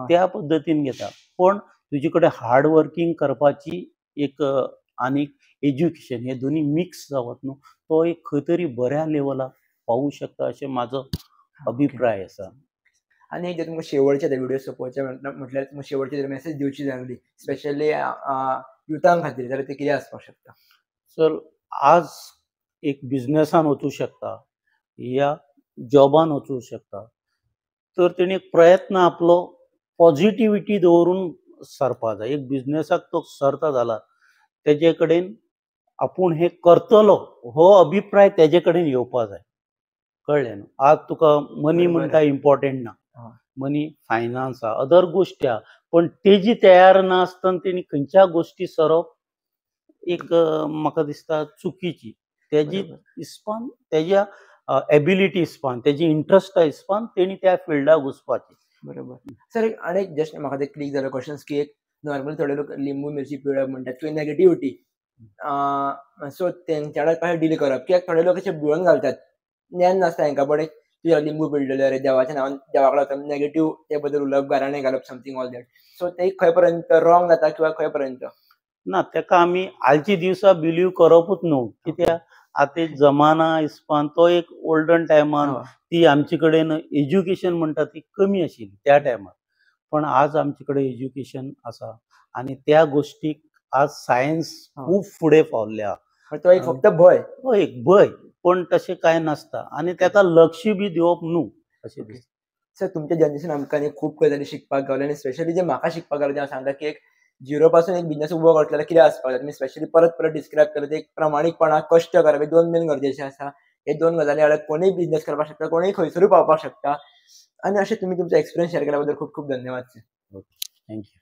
Speaker 2: त्या पद्दतीन घेता. पण तुजे कडेन हार्ड वर्कींग करपाची एक आनी एज्युकेशन हे दोनी मिक्स जावत न्हू, तो एक खंय तरी बऱ्या लेवलाक पावूं शकता अशें म्हाजो अभिप्राय आसा.
Speaker 1: आनी जर तुमकां शेवटचे व्हिडिओ सोंपोवचे म्हटल्यार तुमकां शेवटची मॅसेज दिवची जाली स्पेशली युथां खातीर, जाल्यार ते कितें आसपाक शकता?
Speaker 2: सर, आज एक बिझनेसान वचूं शकता या जॉबान वचूं शकता, तर तेणी एक प्रयत्न आपलो पॉझिटिव्हिटी दवरून सरपा जाय. एक बिझनेसाक तो सरता जाल्यार तेजे कडेन आपूण हे करतलो हो अभिप्राय तेजे कडेन येवपा जाय. कळ्ळें न्हू? आज तुका मनी म्हणटा इम्पॉर्टंट ना, मनी फायनान्स आहा, अदर गोश्टी आहा, पण तेजी तयार नासतना तेणी खंयच्या गोश्टी सरप एक म्हाका दिसता चुकीची. तेजी हिसपान तेज्या एबिलिटी हिसपान तेजी इंट्रस्टा हिसपान तेणी त्या फिल्डाक वचपाचें.
Speaker 1: बरोबर. सर आनी जस्ट म्हाका ते क्लिक जालो क्वेश्चन की एक नॉर्मल थोडे लोक लिंबू मिरची पिळप म्हणटात किंवा नेगेटिव्हिटी, सो तेंच्या वांगडा कशें डील करप, कित्याक थोडे लोक अशें भिवून घालतात, ज्ञान नासता तांकां, बट तुवें लिंबू पिळलेले अरे देवाच्या नांवान देवाक लागता नेगेटिव्ह ते बद्दल उलोवप, गाराणें घालप, समथींग ऑल दॅट. सो ते खंय पर्यंत रॉंग जाता किंवा खंय पर्यंत
Speaker 2: ना, तेका आमी आयच्या दिवसा बिलीव करपूच न्हू. कित्याक आतां जमाना हिसपान तो एक ओल्डन टायमान ती आमचे कडेन एज्युकेशन म्हणटा ती कमी आशिल्ली त्या टायमार, पण आज आमचे कडेन एज्युकेशन आसा आनी त्या गोश्टीक आज सायन्स खूब फुडें पावल्ले आहा.
Speaker 1: तो एक फक्त भंय,
Speaker 2: तो एक भंय, पण तशें कांय नासता आनी तेका लक्ष बी दिवप न्हू अशें दिसता.
Speaker 1: सर तुमच्या जर्नीसून आमकां खूब गजाली शिकपाक गावले आनी स्पेशली जे म्हाका शिकपाक गावलें हांव सांगता की एक झिरो पासून एक बिझनेस उबो करतलो जाल्यार कितें आसपाक जाय, तुमी स्पेशली परत परत डिस्क्रायब केलें ते एक प्रामाणीकपणा, कश्ट करप, हे दोन मेन गरजेचे आसा. हे दोन गजाली आल्यार कोणूय बिझनेस करपाक शकता, कोणूय खंयसरूय पावपाक शकता. आनी अशें तुमी तुमचो एक्सपिरियन्स शेअर केल्या बद्दल खूब खूब धन्यवाद सर.
Speaker 2: थँक्यू.